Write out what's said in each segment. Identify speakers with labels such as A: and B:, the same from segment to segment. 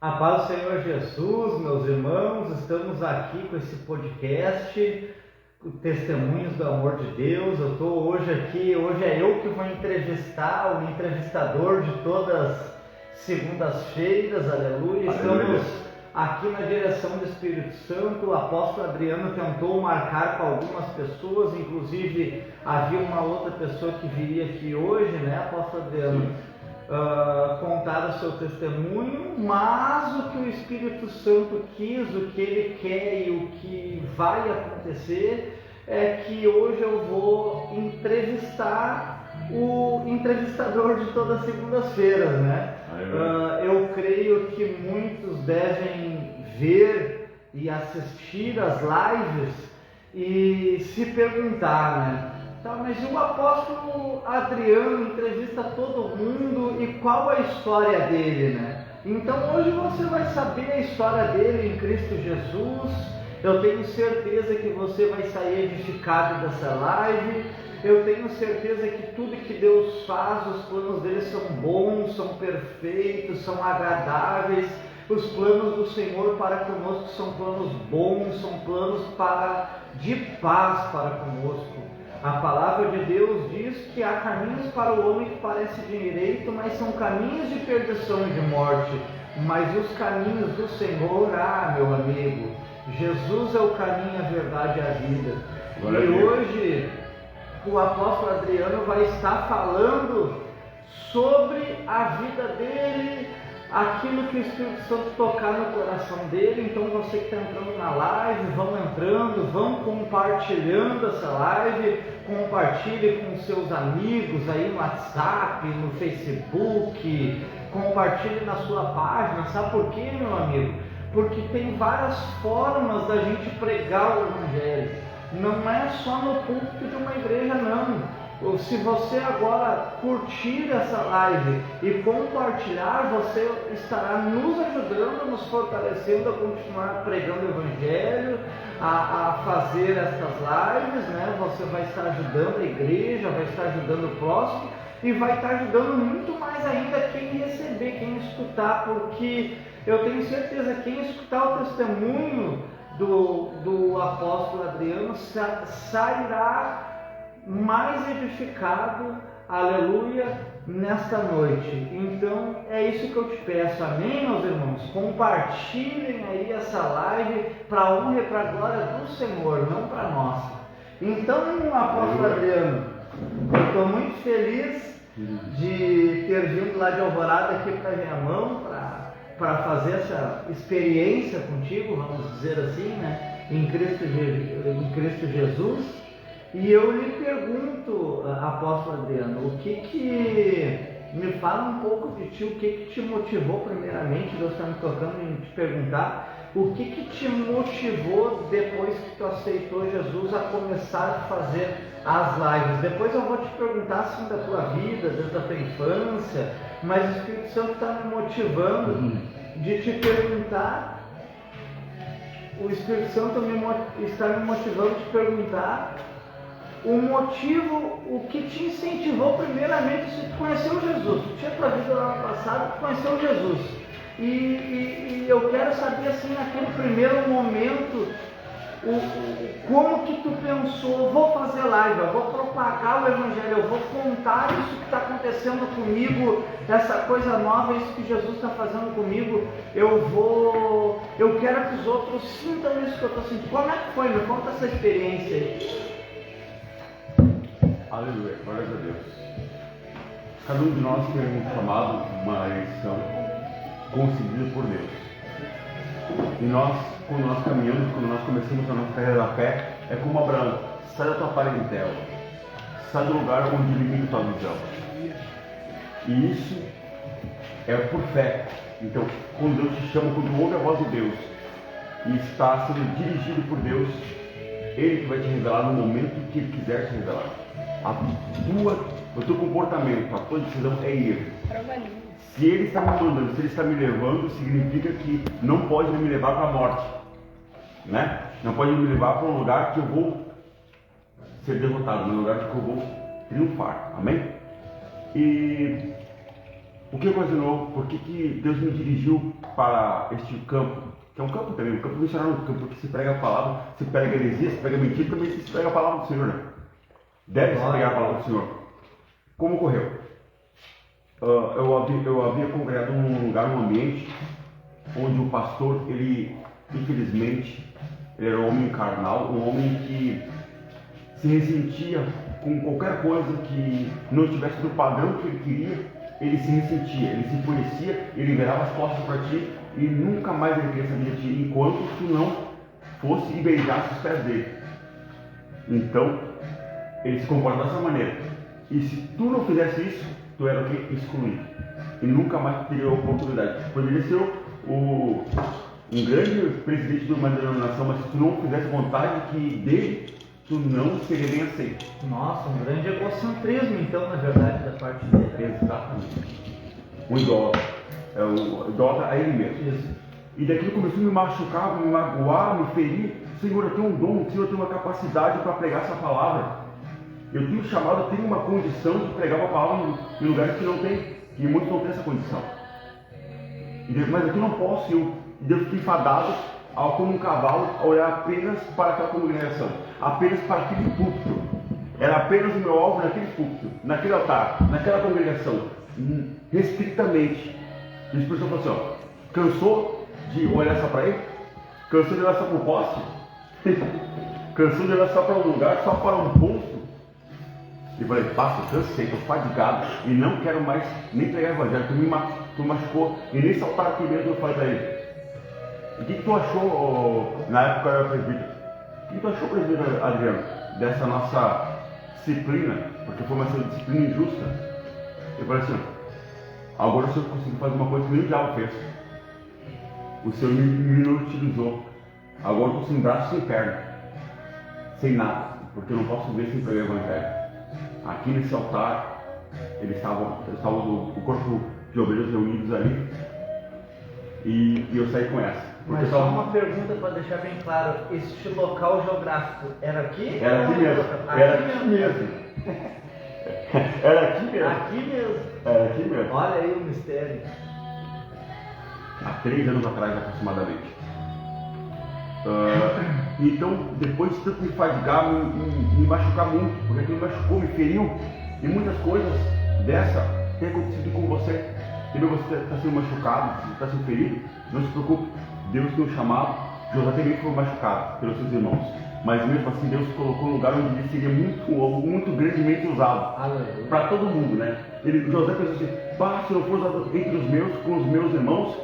A: A paz do Senhor Jesus, meus irmãos, estamos aqui com esse podcast, Testemunhos do Amor de Deus. Eu estou hoje aqui, hoje é eu que vou entrevistar o entrevistador de todas segundas-feiras, aleluia. Estamos aqui na direção do Espírito Santo. O apóstolo Adriano tentou marcar com algumas pessoas, inclusive havia uma outra pessoa que viria aqui hoje, né, apóstolo Adriano? Contar o seu testemunho, mas o que o Espírito Santo quis, o que ele quer e o que vai acontecer é que hoje eu vou entrevistar o entrevistador de todas as segundas-feiras, né? Eu creio que muitos devem ver e assistir as lives e se perguntar, né? Tá, mas o apóstolo Adriano entrevista todo mundo e qual a história dele, né? Então hoje você vai saber a história dele em Cristo Jesus. Eu tenho certeza que você vai sair edificado dessa live. Eu tenho certeza que tudo que Deus faz, os planos dele são bons, são perfeitos, são agradáveis. Os planos do Senhor para conosco são planos bons, são planos de paz para conosco. A palavra de Deus diz que há caminhos para o homem que parece direito, mas são caminhos de perdição e de morte. Mas os caminhos do Senhor, meu amigo, Jesus é o caminho, a verdade e a vida. E hoje o apóstolo Adriano vai estar falando sobre a vida dele, aquilo que o Espírito Santo tocar no coração dele. Então você que está entrando na live, vão compartilhando essa live, compartilhe com seus amigos aí no WhatsApp, no Facebook, compartilhe na sua página. Sabe por quê, meu amigo? Porque tem várias formas da gente pregar o Evangelho. Não é só no púlpito de uma igreja, não. Se você agora curtir essa live e compartilhar, você estará nos ajudando, nos fortalecendo a continuar pregando o Evangelho, a fazer essas lives, né? Você vai estar ajudando a igreja, vai estar ajudando o próximo e vai estar ajudando muito mais ainda quem receber, quem escutar, porque eu tenho certeza que quem escutar o testemunho do apóstolo Adriano sairá mais edificado, aleluia, nesta noite. Então é isso que eu te peço, amém, meus irmãos? Compartilhem aí essa live para a honra e para a glória do Senhor, não para nós. Então, apóstolo Adriano, eu estou muito feliz de ter vindo lá de Alvorada aqui para Viamão para fazer essa experiência contigo, vamos dizer assim, né, em Cristo Jesus. E eu lhe pergunto, apóstolo Adriano, me fala um pouco de ti, o que te motivou primeiramente, Deus está me tocando em te perguntar, o que te motivou depois que tu aceitou Jesus a começar a fazer as lives? Depois eu vou te perguntar assim da tua vida, desde a tua infância, mas o Espírito Santo está me motivando de te perguntar, o Espírito Santo está me motivando de te perguntar o motivo, o que te incentivou primeiramente, se tu conheceu Jesus, tu tinha tua vida lá no passado, tu conheceu Jesus, e eu quero saber assim, naquele primeiro momento, como que tu pensou, vou fazer live, eu vou propagar o Evangelho, eu vou contar isso que está acontecendo comigo, essa coisa nova, isso que Jesus está fazendo comigo, eu quero que os outros sintam isso que eu estou sentindo. Como é que foi? Me conta essa experiência aí.
B: Aleluia, glória a Deus. Cada um de nós tem um chamado, uma eleição concedida por Deus. E nós, quando nós caminhamos, quando nós começamos a nossa carreira da fé, é como Abraão: sai da tua parentela, sai do lugar onde limita a tua visão. E isso é por fé. Então, quando Deus te chama, quando ouve a voz de Deus e está sendo dirigido por Deus, Ele que vai te revelar no momento que Ele quiser te revelar. O teu comportamento, a tua decisão é ir. Se Ele está me mandando, se Ele está me levando, significa que não pode me levar para a morte, né? Não pode me levar para um lugar que eu vou ser derrotado, mas um lugar que eu vou triunfar, amém? E O que ocasionou? Por que Deus me dirigiu para este campo? Que é um campo também, um campo missionário, um campo que se prega a palavra, se prega heresia, se prega mentira, também se prega a palavra do Senhor, né? Deve-se pregar a palavra do Senhor. Como ocorreu? Eu havia congregado num lugar, num ambiente, onde o pastor, ele, infelizmente, ele era um homem carnal, um homem que se ressentia com qualquer coisa que não estivesse no padrão que ele queria. Ele se ressentia, ele se enfurecia, ele virava as costas para ti e nunca mais ele queria saber de ti enquanto tu não fosse e beijasse os pés dele. Então, ele se comporta dessa maneira. E se tu não fizesse isso, tu era o que? Excluído. E nunca mais teria a oportunidade. Poderia ser um grande presidente de uma denominação, mas se tu não fizesse vontade dele, tu não seria bem aceito.
A: Nossa, um grande egocentrismo, então, na verdade, da parte dele.
B: Exatamente. O idólatra. O idólatra é ele mesmo.
A: Isso.
B: E daquilo começou a me machucar, me magoar, me ferir. Senhor, eu tenho um dom, Senhor, eu tenho uma capacidade para pregar essa palavra. Eu tenho chamado, eu tenho uma condição de pregar uma palavra em lugares que não tem, que muitos não têm essa condição. Mas aqui eu não posso, e Deus fica enfadado como um cavalo, a olhar apenas para aquela congregação, apenas para aquele púlpito. Era apenas o meu alvo naquele púlpito, naquele altar, naquela congregação, restritamente. E o Espírito Santo falou assim, ó, cansou de olhar só para ele? Cansou de olhar só para o poste? Cansou de olhar só para um lugar, só para um ponto? E falei, passa, cansei, estou fadigado e não quero mais nem pregar evangelho, tu machucou. E nesse altar aqui mesmo eu falei para ele, o que tu achou, na época eu era presbítero, o que tu achou, presbítero Adriano, dessa nossa disciplina, porque foi uma disciplina injusta? Eu falei assim, agora o Senhor conseguiu fazer uma coisa que nem o diabo fez. O Senhor me inutilizou. Agora eu estou sem braço, sem perna, sem nada, porque eu não posso ver sem pregar o evangelho. Aqui nesse altar, eles estavam o corpo de ovelhas reunidos ali, e eu saí com essa.
A: Mas só uma pergunta para deixar bem claro, este local geográfico era aqui?
B: Era aqui mesmo. Era aqui mesmo. Era aqui mesmo.
A: Aqui mesmo.
B: Era aqui mesmo.
A: Olha aí o mistério.
B: Há 3 anos atrás aproximadamente. Então, depois de tanto me fadigar, me machucar muito, porque aquilo me machucou, me feriu, e muitas coisas dessa têm acontecido com você. Entendeu? Você está sendo machucado, está sendo ferido, não se preocupe, Deus tem um chamado. José também foi machucado pelos seus irmãos, mas mesmo assim Deus colocou um lugar onde ele seria muito grandemente usado para todo mundo, né? José pensou assim, se eu for usado entre os meus, com os meus irmãos,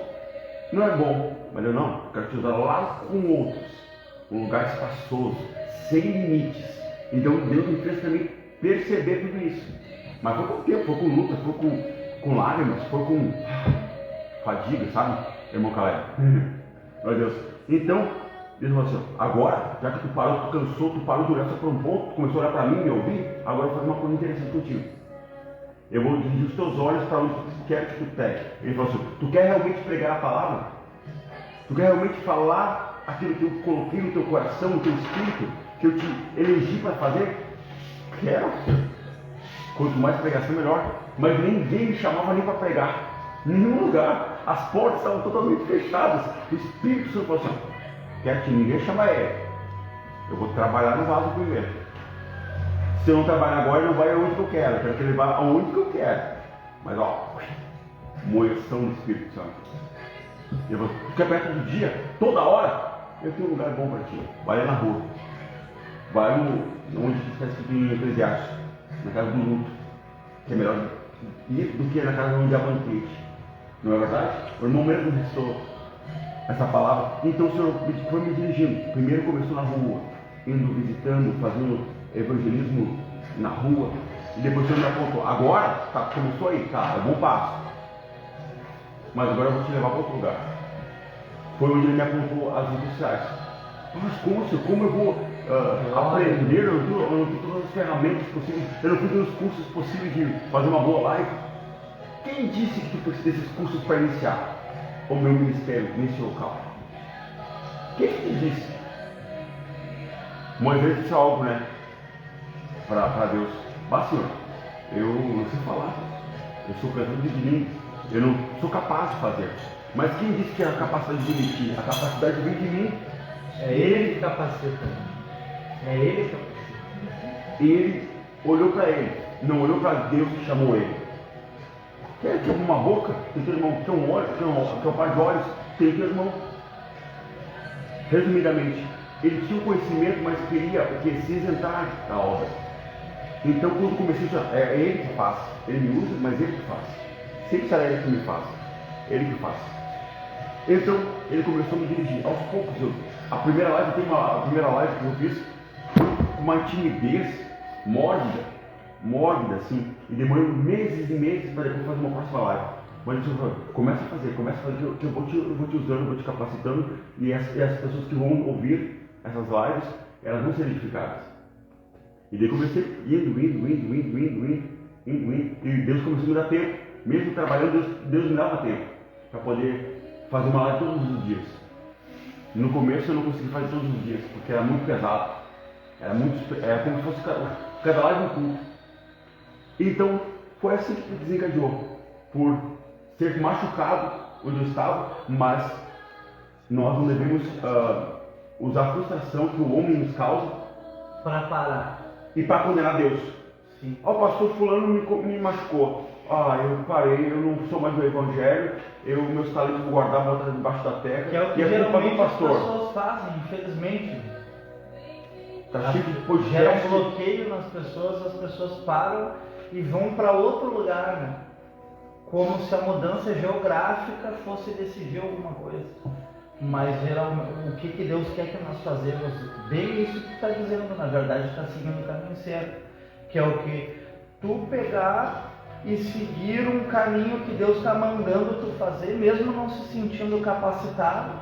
B: não é bom, mas eu quero te usar lá com outros, um lugar espaçoso, sem limites. Então Deus me fez também perceber tudo isso, mas foi com tempo, foi com luta, foi com lágrimas, foi com fadiga, sabe, irmão Caleb? Meu Deus. Então, Deus falou assim, agora, já que tu parou, tu cansou, tu parou de olhar só para um ponto, tu começou a olhar para mim, me ouvir, agora eu vou fazer uma coisa interessante contigo. Eu vou dirigir os teus olhos para onde tu quer que tu pegue. Ele falou assim, tu quer realmente pregar a palavra? Tu quer realmente falar aquilo que eu coloquei no teu coração, no teu espírito, que eu te elegi para fazer? Quero. Quanto mais pregação, melhor. Mas ninguém me chamava nem para pregar. Em nenhum lugar. As portas estavam totalmente fechadas. O Espírito Santo falou assim, quer ninguém chama ele. Eu vou trabalhar no vaso primeiro. Se eu não trabalhar agora, ele não vai aonde que eu quero. Eu quero que ele vá aonde que eu quero. Mas moeção do Espírito Santo. Eu vou ficar perto do dia, toda hora. Eu tenho um lugar bom para ti. Vai lá na rua. Vai onde está escrito em Eclesiastes, na casa do luto. Que é melhor ir do que na casa onde há banquete. Não é verdade? O irmão mesmo restou essa palavra. Então o Senhor foi me dirigindo. Primeiro começou na rua, indo visitando, fazendo evangelismo na rua. E depois o Senhor me apontou. Agora, começou aí, é bom passo. Mas agora eu vou te levar para outro lugar. Foi onde ele me apontou as redes sociais. Mas como eu vou aprender? Eu não tenho todas as ferramentas possíveis. Eu não fiz os cursos possíveis de fazer uma boa live. Quem disse que tu precisa desses cursos para iniciar o meu ministério nesse local? Quem te disse? Moisés disse algo, né? Para Deus. Senhor, eu não sei falar. Eu sou cantor de língua. eu não sou capaz de fazer. Mas quem disse que a capacidade de demitir? A capacidade vem de mim.
A: É Ele que capacita. É Ele que capacita.
B: E ele olhou para ele, não olhou para Deus que chamou ele. Quer ter uma boca? Tem que ter irmão. Quer um olho? Quer um par de olhos? Tem que ter irmão. Resumidamente, ele tinha o conhecimento, mas queria o que? Se isentar da obra. Então, quando comecei a é ele que faz. Ele me usa, mas ele que faz. Sempre será ele que me faz. Ele que faz. Então, ele começou a me dirigir. Aos poucos, a primeira live que eu fiz, com uma timidez mórbida, assim, e demorou meses e meses para depois fazer uma próxima live. Mas eu falei, começa a fazer, que eu vou te usando, eu vou te capacitando, e as pessoas que vão ouvir essas lives, elas vão ser edificadas. E daí comecei indo, e Deus começou a me dar tempo. Mesmo trabalhando, Deus me dava tempo para poder fazer uma live todos os dias. No começo eu não consegui fazer todos os dias, porque era muito pesado. Era como se fosse cada live um culto. Então, foi assim que desencadeou. Por ser machucado onde eu estava, mas nós não devemos usar a frustração que o homem nos causa
A: para parar
B: e para condenar Deus.
A: Sim.
B: O pastor fulano me machucou. Eu parei, eu não sou mais do evangelho, meus talentos vou guardar, vou botar debaixo da terra.
A: Que é o que geralmente as pessoas fazem, infelizmente.
B: Tá cheio de
A: Gera
B: podcast.
A: um bloqueio nas pessoas, as pessoas param e vão para outro lugar, né? Como se a mudança geográfica fosse decidir alguma coisa. Mas geralmente, o que Deus quer que nós fazemos, bem isso que tu está dizendo, na verdade está seguindo o caminho certo, que é o que tu pegar e seguir um caminho que Deus está mandando tu fazer, mesmo não se sentindo capacitado.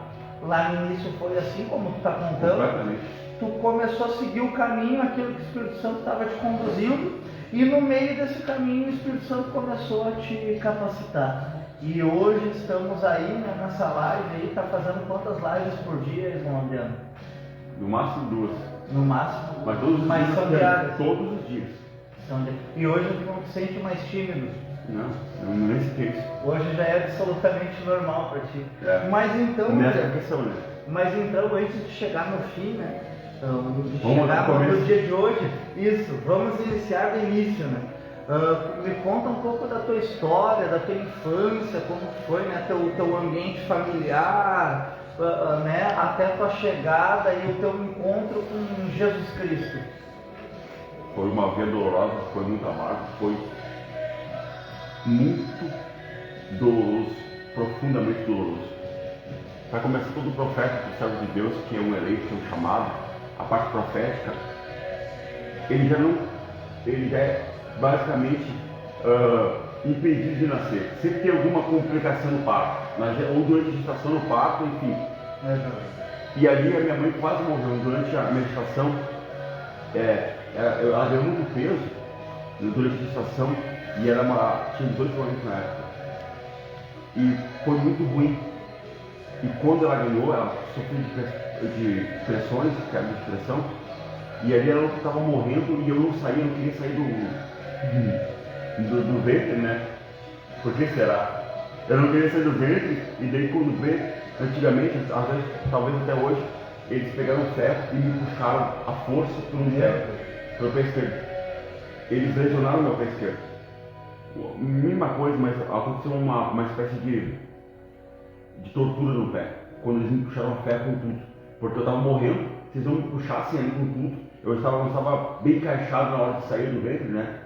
A: Lá no início foi assim, como tu está contando, tu começou a seguir o caminho, aquilo que o Espírito Santo estava te conduzindo, e no meio desse caminho o Espírito Santo começou a te capacitar. E hoje estamos aí, né, nessa live aí, tá fazendo quantas lives por dia, irmão Adriano?
B: No máximo 2.
A: No máximo.
B: Mas todos os
A: dias.
B: São diárias. Todos os dias.
A: E hoje tu não te sente mais tímido?
B: Não, eu nem sei isso.
A: Hoje já é absolutamente normal para ti.
B: É.
A: Mas então,
B: nessa questão, né?
A: Mas então, antes de chegar no fim, né? De
B: vamos
A: chegar no dia de hoje, isso, vamos iniciar do início, né? Me conta um pouco da tua história, da tua infância, como foi, né, teu ambiente familiar, né, até a tua chegada e o teu encontro com Jesus Cristo.
B: Foi uma vida dolorosa, foi muito amargo, foi muito doloroso, profundamente doloroso. Para começar, todo profeta, o servo de Deus, que é um eleito, que é um chamado, a parte profética, ele já é basicamente impedido de nascer. Sempre tem alguma complicação no parto, ou durante a gestação no parto, enfim. E ali a minha mãe quase morreu durante a minha gestação. Ela deu muito peso durante a gestação e tinha 18 anos na época. E foi muito ruim. E quando ela ganhou, ela sofreu de pressões, que era de depressão. E ali ela estava morrendo e eu não queria sair do ventre, né? Por que será? Eu não queria sair do ventre e daí quando veio, antigamente, às vezes, talvez até hoje, eles pegaram o ferro e me puxaram à força pelo pé esquerdo. Eles lesionaram meu pé esquerdo. Mesma coisa, mas aconteceu uma espécie de tortura no pé. Quando eles me puxaram a ferro com tudo. Porque eu estava morrendo, se eles não me puxassem ali com tudo, eu estava bem encaixado na hora de sair do ventre, né?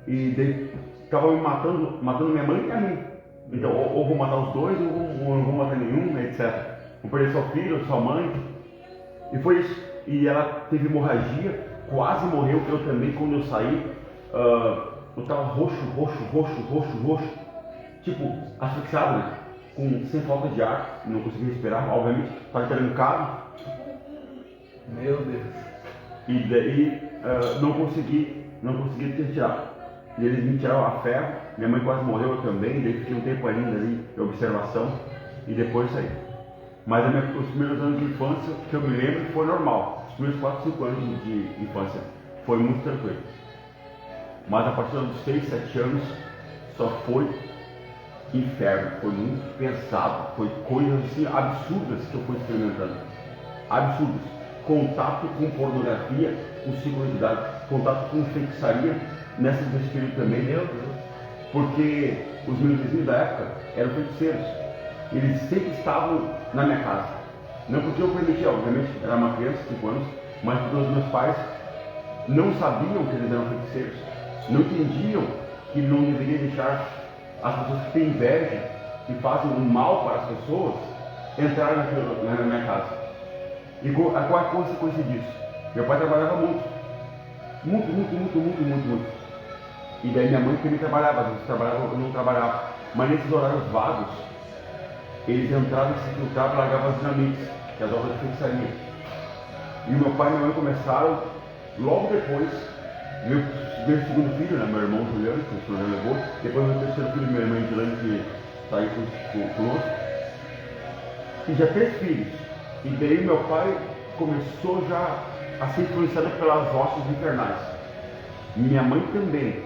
B: E daí estavam me matando minha mãe e a mim. Então, ou vou matar os dois, ou não vou matar nenhum, etc. Vou perder seu filho, sua mãe. E foi isso. E ela teve hemorragia, quase morreu. Eu também, quando eu saí, eu estava roxo. Tipo, asfixiado, né? Sem falta de ar, não conseguia respirar, obviamente, estava trancado.
A: Meu Deus.
B: E daí não consegui tirar. E eles me tiraram a ferro, minha mãe quase morreu, eu também, daí fiquei um tempo ainda ali de observação e depois saí. Mas os primeiros anos de infância, que eu me lembro, foi normal. Os primeiros 4, 5 anos de infância foi muito tranquilo. Mas a partir dos 6, 7 anos só foi inferno, foi muito pesado, foi coisas assim absurdas que eu fui experimentando. Absurdas. Contato com pornografia, com sexualidade, contato com feitiçaria, nessa do espírito também.
A: Meu Deus.
B: Porque os meus vizinhos da época eram feiticeiros. Eles sempre estavam na minha casa. Não porque eu permitia, obviamente, era uma criança, 5 anos, mas porque os meus pais não sabiam que eles eram feiticeiros. Não entendiam que não deveria deixar as pessoas que têm inveja e fazem o mal para as pessoas entrarem na minha casa. E qual é a consequência disso? Meu pai trabalhava muito. Muito. E daí minha mãe também trabalhava, às vezes trabalhava, eu não trabalhava. Mas nesses horários vagos, eles entravam e se infiltravam e largavam as dinamites, que é as obras de feitiçaria. E meu pai e minha mãe começaram, logo depois, meu segundo filho, né, meu irmão Juliano, que o senhor já levou, depois meu terceiro filho, minha irmã Edilane, que está aí conosco, e já 3 filhos. E daí meu pai começou já a ser influenciado pelas hostes infernais. Minha mãe também.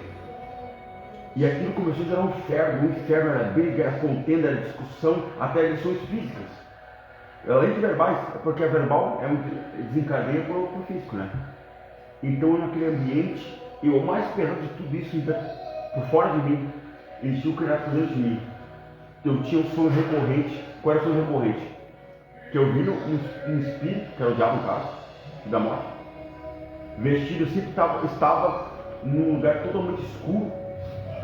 B: E aquilo começou a gerar um inferno. O inferno era briga, era contenda, era discussão, até agressões físicas. Além de verbais, porque a verbal desencadeia por físico, né? Então naquele ambiente, e o mais pesado de tudo isso, por fora de mim, eles tinham criado por dentro de mim. Eu tinha um sonho recorrente. Qual era o sonho recorrente? Que eu vi um espírito, que era o diabo no caso, da morte, vestido, eu sempre estava num lugar totalmente escuro,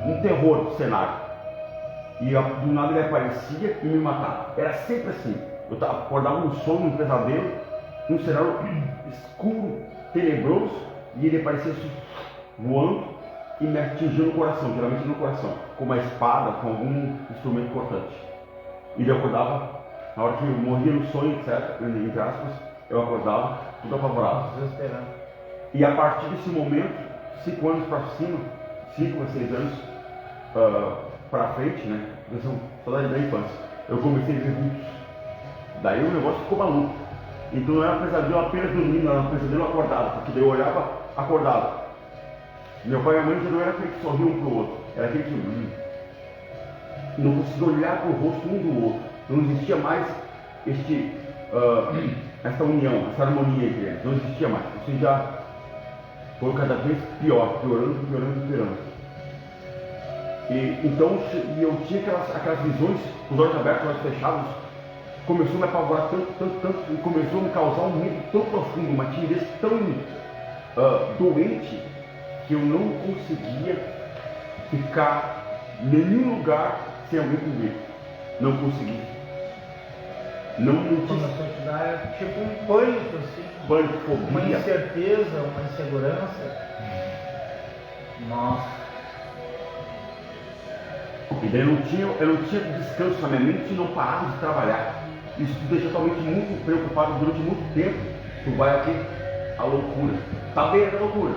B: um terror do cenário. E do nada ele aparecia e me matava. Era sempre assim. Eu acordava num sonho, num pesadelo, num cenário escuro, tenebroso, e ele aparecia assim, voando e me atingiu no coração, geralmente no coração, com uma espada, com algum instrumento cortante. E eu acordava. Na hora que eu morria no sonho, etc., entre aspas, eu acordava, tudo apavorado. E a partir desse momento, 5 anos para cima, 5 a 6 anos para frente, né? São saudade da infância, eu comecei a ver vultos. Daí o negócio ficou maluco. Então não era um pesadelo apenas dormindo, era um pesadelo acordado, porque daí eu olhava acordado. Meu pai e minha mãe já não era aquele que sorriam um para o outro, era aquele que não conseguia olhar para o rosto um do outro. Não existia mais essa união, essa harmonia entre eles. Não existia mais. Isso já foi cada vez pior, piorando. E então eu tinha aquelas visões, com os olhos abertos, olhos fechados, começou a me apavorar tanto, e começou a me causar um medo tão profundo, uma timidez tão doente, que eu não conseguia ficar em nenhum lugar sem alguém comigo. Não consegui. Não
A: começou a te dar tipo um pânico, assim.
B: Pânico, fobia.
A: Uma incerteza, uma insegurança. Nossa.
B: E daí eu não tinha descanso, a minha mente não parava de trabalhar. Isso te deixa totalmente muito preocupado durante muito tempo. Tu vai aqui à loucura. Tá bem, é loucura.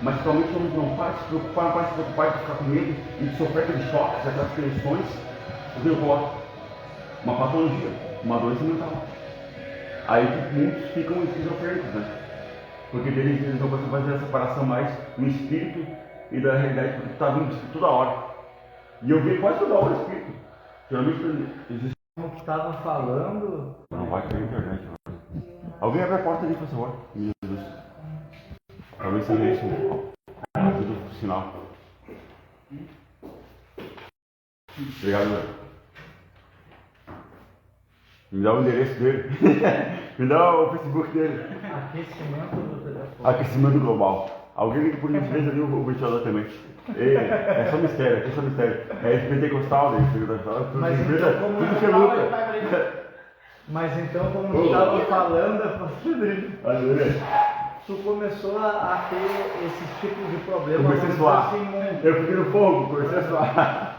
B: Mas totalmente não para de se preocupar, não para de se preocupar de ficar com medo e de sofrer aqueles choques, aquelas tensões. Uma patologia, uma doença mental. Aí muitos ficam esquizofrênicos, né? Porque eles não conseguem fazer a separação mais do espírito e da realidade, porque está vindo o espírito toda hora. E eu vi quase toda hora o espírito. Geralmente existe.
A: Como tu estava falando.
B: Não vai cair a internet, mano. Alguém abre a porta ali, por favor. Meu Deus. Talvez seja isso. Ajuda o sinal. Obrigado, velho. Me dá o endereço dele. Me dá o Facebook dele.
A: Aquecimento do telefone.
B: Aquecimento global. Alguém liga por gentileza ali o ventilador também. É só mistério, é só mistério. É pentecostal, né?
A: Mas então, como
B: tudo que é luta.
A: Mas então, como tu estava falando, tu começou a ter esses tipos de problemas.
B: Comecei a suar.
A: Assim,
B: eu fiquei no fogo, comecei a suar.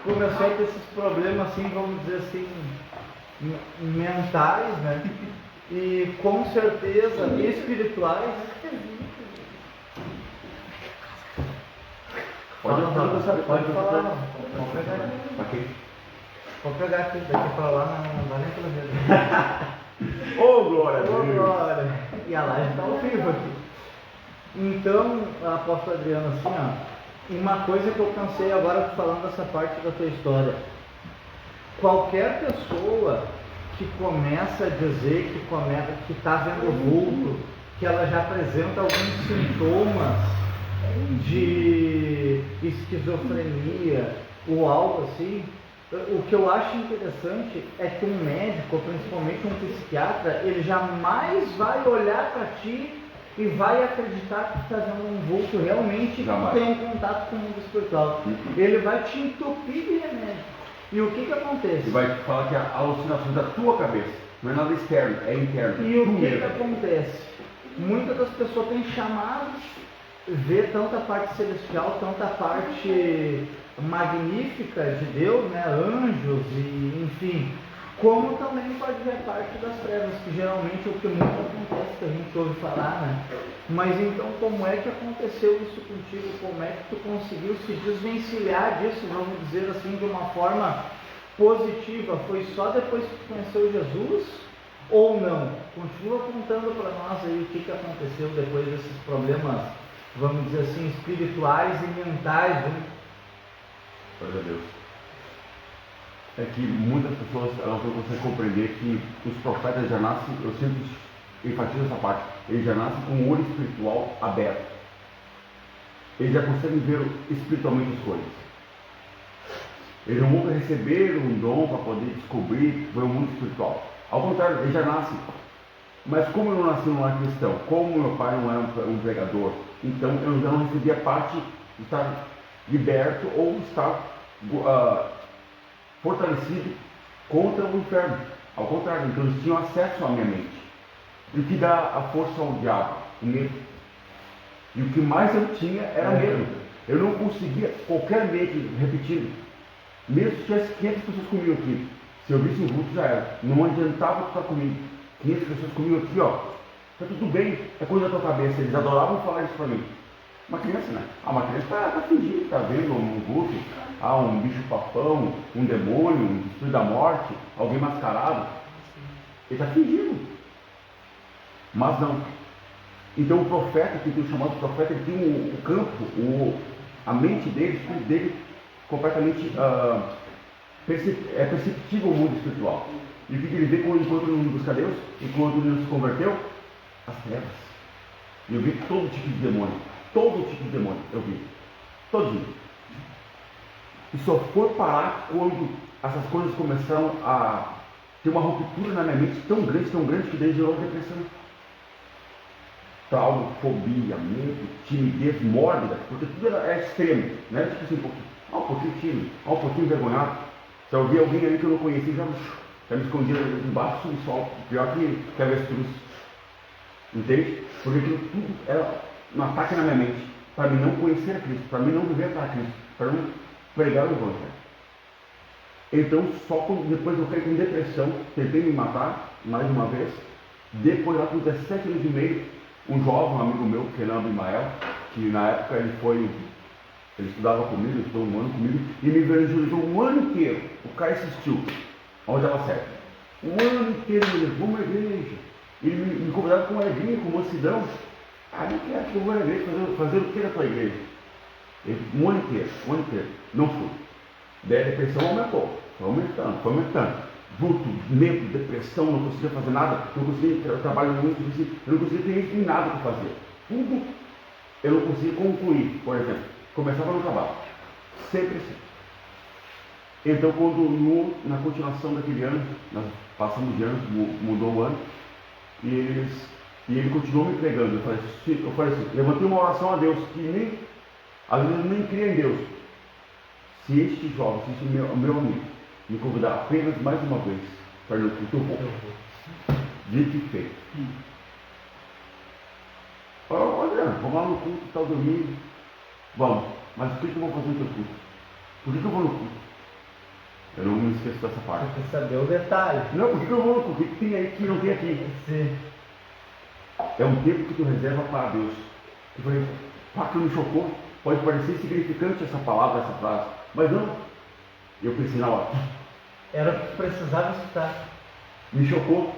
A: Começou a ter esses problemas assim, vamos dizer assim, mentais, né? E com certeza espirituais. Pode falar. Pode pegar aqui, daqui pra lá, não dá nem pra ver.
B: Ô, glória a
A: Ô,
B: Deus!
A: glória! E a live está ao vivo aqui. Então, a apóstola Adriana, assim, ó, Uma coisa que eu pensei agora falando dessa parte da tua história. Qualquer pessoa que começa a dizer que está vendo vulto, que ela já apresenta alguns sintomas de esquizofrenia ou algo assim, o que eu acho interessante é que um médico, principalmente um psiquiatra, ele jamais vai olhar para ti e vai acreditar que está vendo um vulto realmente, que tu tem um contato com o mundo espiritual. Ele vai te entupir de remédio. E o que acontece?
B: Ele vai te falar que é a alucinação da tua cabeça, não é nada externo, é interno.
A: E o que acontece? Muitas das pessoas têm chamados, vê tanta parte celestial, tanta parte magnífica de Deus, né? Anjos e enfim, como também pode ver parte das trevas, que geralmente é o que muito acontece, que a gente ouve falar, né? Mas então, como é que aconteceu isso contigo? Como é que tu conseguiu se desvencilhar disso, vamos dizer assim, de uma forma positiva? Foi só depois que tu conheceu Jesus? Ou não? Continua contando para nós aí o que aconteceu depois desses problemas, vamos dizer assim, espirituais e mentais, né?
B: Glória a Deus. É que muitas pessoas elas não conseguem compreender que os profetas já nascem, eu sempre enfatizo essa parte, eles já nascem com o olho espiritual aberto. Eles já conseguem ver espiritualmente as coisas. Eles não vão receber um dom para poder descobrir o mundo espiritual. Ao contrário, eles já nascem. Mas como eu não nasci num lar cristão, como meu pai não era um pregador, então eu já não recebi a parte de estar liberto ou estar fortalecido contra o inferno. Ao contrário, então eles tinham acesso à minha mente. E o que dá a força ao diabo? O medo. E o que mais eu tinha era medo. Eu não conseguia, qualquer medo repetido, mesmo se tivesse 500 pessoas comigo aqui, se eu visse um vulto já era. Não adiantava estar comigo. 500 pessoas comigo aqui, ó. Tá tudo bem, é coisa da tua cabeça. Eles adoravam falar isso para mim. Uma criança, né? Uma criança está fingindo, está vendo um vulto, um bicho papão, um demônio, um espírito da morte, alguém mascarado. Ele está fingindo. Mas não. Então o profeta, que tem o chamado profeta, ele tem o campo, a mente dele, o espírito dele, completamente é perceptível o mundo espiritual. E o que ele vê enquanto ele não busca Deus, enquanto ele não se converteu? As trevas. E eu vi todo tipo de demônio. Todo tipo de demônio eu vi. Todinho. E só foi parar quando essas coisas começaram a ter uma ruptura na minha mente tão grande, que daí gerou depressão. Trauma, fobia, medo, timidez mórbida, porque tudo é extremo, não é tipo assim, um pouquinho tímido, um pouquinho envergonhado. Se eu vi alguém ali que eu não conhecia, já me escondia debaixo do sol, pior que avestruz. Entende? Porque aquilo tudo era um ataque na minha mente, para mim não conhecer a Cristo, para mim não viver para Cristo, para não pregar o Evangelho. Então, só depois eu caí com depressão, tentei me matar, mais uma vez. Depois, lá com 17 anos e meio, um jovem, um amigo meu, que é Abimael, que na época ele estudava comigo, estudou um ano comigo, e me evangelizou um ano inteiro. O cara assistiu, onde ela serve. Um ano inteiro me levou uma igreja. Ele me convidava com alegria, com mansidão. Não quero que eu vou à igreja, fazer o que na tua igreja? Um ano inteiro, não fui. Daí a depressão aumentou, foi aumentando. Vulto, medo, depressão, não conseguia fazer nada, não conseguia trabalhar muito, eu não conseguia ter nada para fazer. Tudo eu não conseguia concluir, por exemplo. Começava no trabalho, sempre assim. Então, quando na continuação daquele ano, nós passamos de ano, mudou o ano, e ele continuou me pregando. Eu falei assim, levantei uma oração a Deus, que às vezes eu nem cria em Deus. Se este jovem, se este meu amigo, me convidar apenas mais uma vez para ir no culto, eu vou. Dito e feito. Olha, vamos lá no culto, está domingo. Vamos, mas o que eu vou fazer no teu culto? Por que eu vou no culto? Eu não me esqueço dessa parte.
A: Tem que saber o detalhe.
B: Não, por que eu vou no culto? O que tem aí que não tem aqui?
A: Sim.
B: É um tempo que tu reserva para Deus. Eu falei, que me chocou. Pode parecer insignificante essa palavra, essa frase, mas não. Eu pensei na hora.
A: Era o que precisava escutar.
B: Me chocou.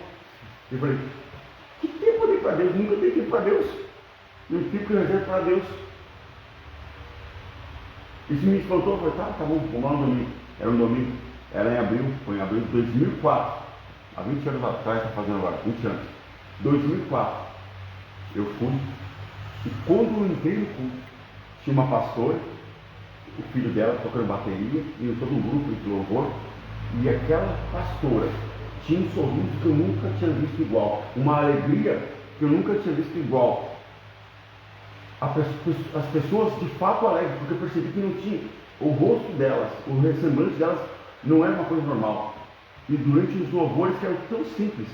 B: Eu falei, que tempo eu dei para Deus? Nunca dei tempo para Deus. E o tempo que eu reservo para Deus. Isso me espantou, eu falei, tá bom, vamos lá no domingo. Era um domingo, era em abril, foi em abril de 2004. Há 20 anos atrás, está fazendo agora, 20 anos. 2004. Eu fui, e quando eu entrei no culto, tinha uma pastora, o filho dela tocando bateria, e todo um grupo de louvor, e aquela pastora tinha um sorriso que eu nunca tinha visto igual, uma alegria que eu nunca tinha visto igual. As pessoas de fato alegres, porque eu percebi que não tinha, o rosto delas, o semblante delas não era uma coisa normal. E durante os louvores, que eram tão simples,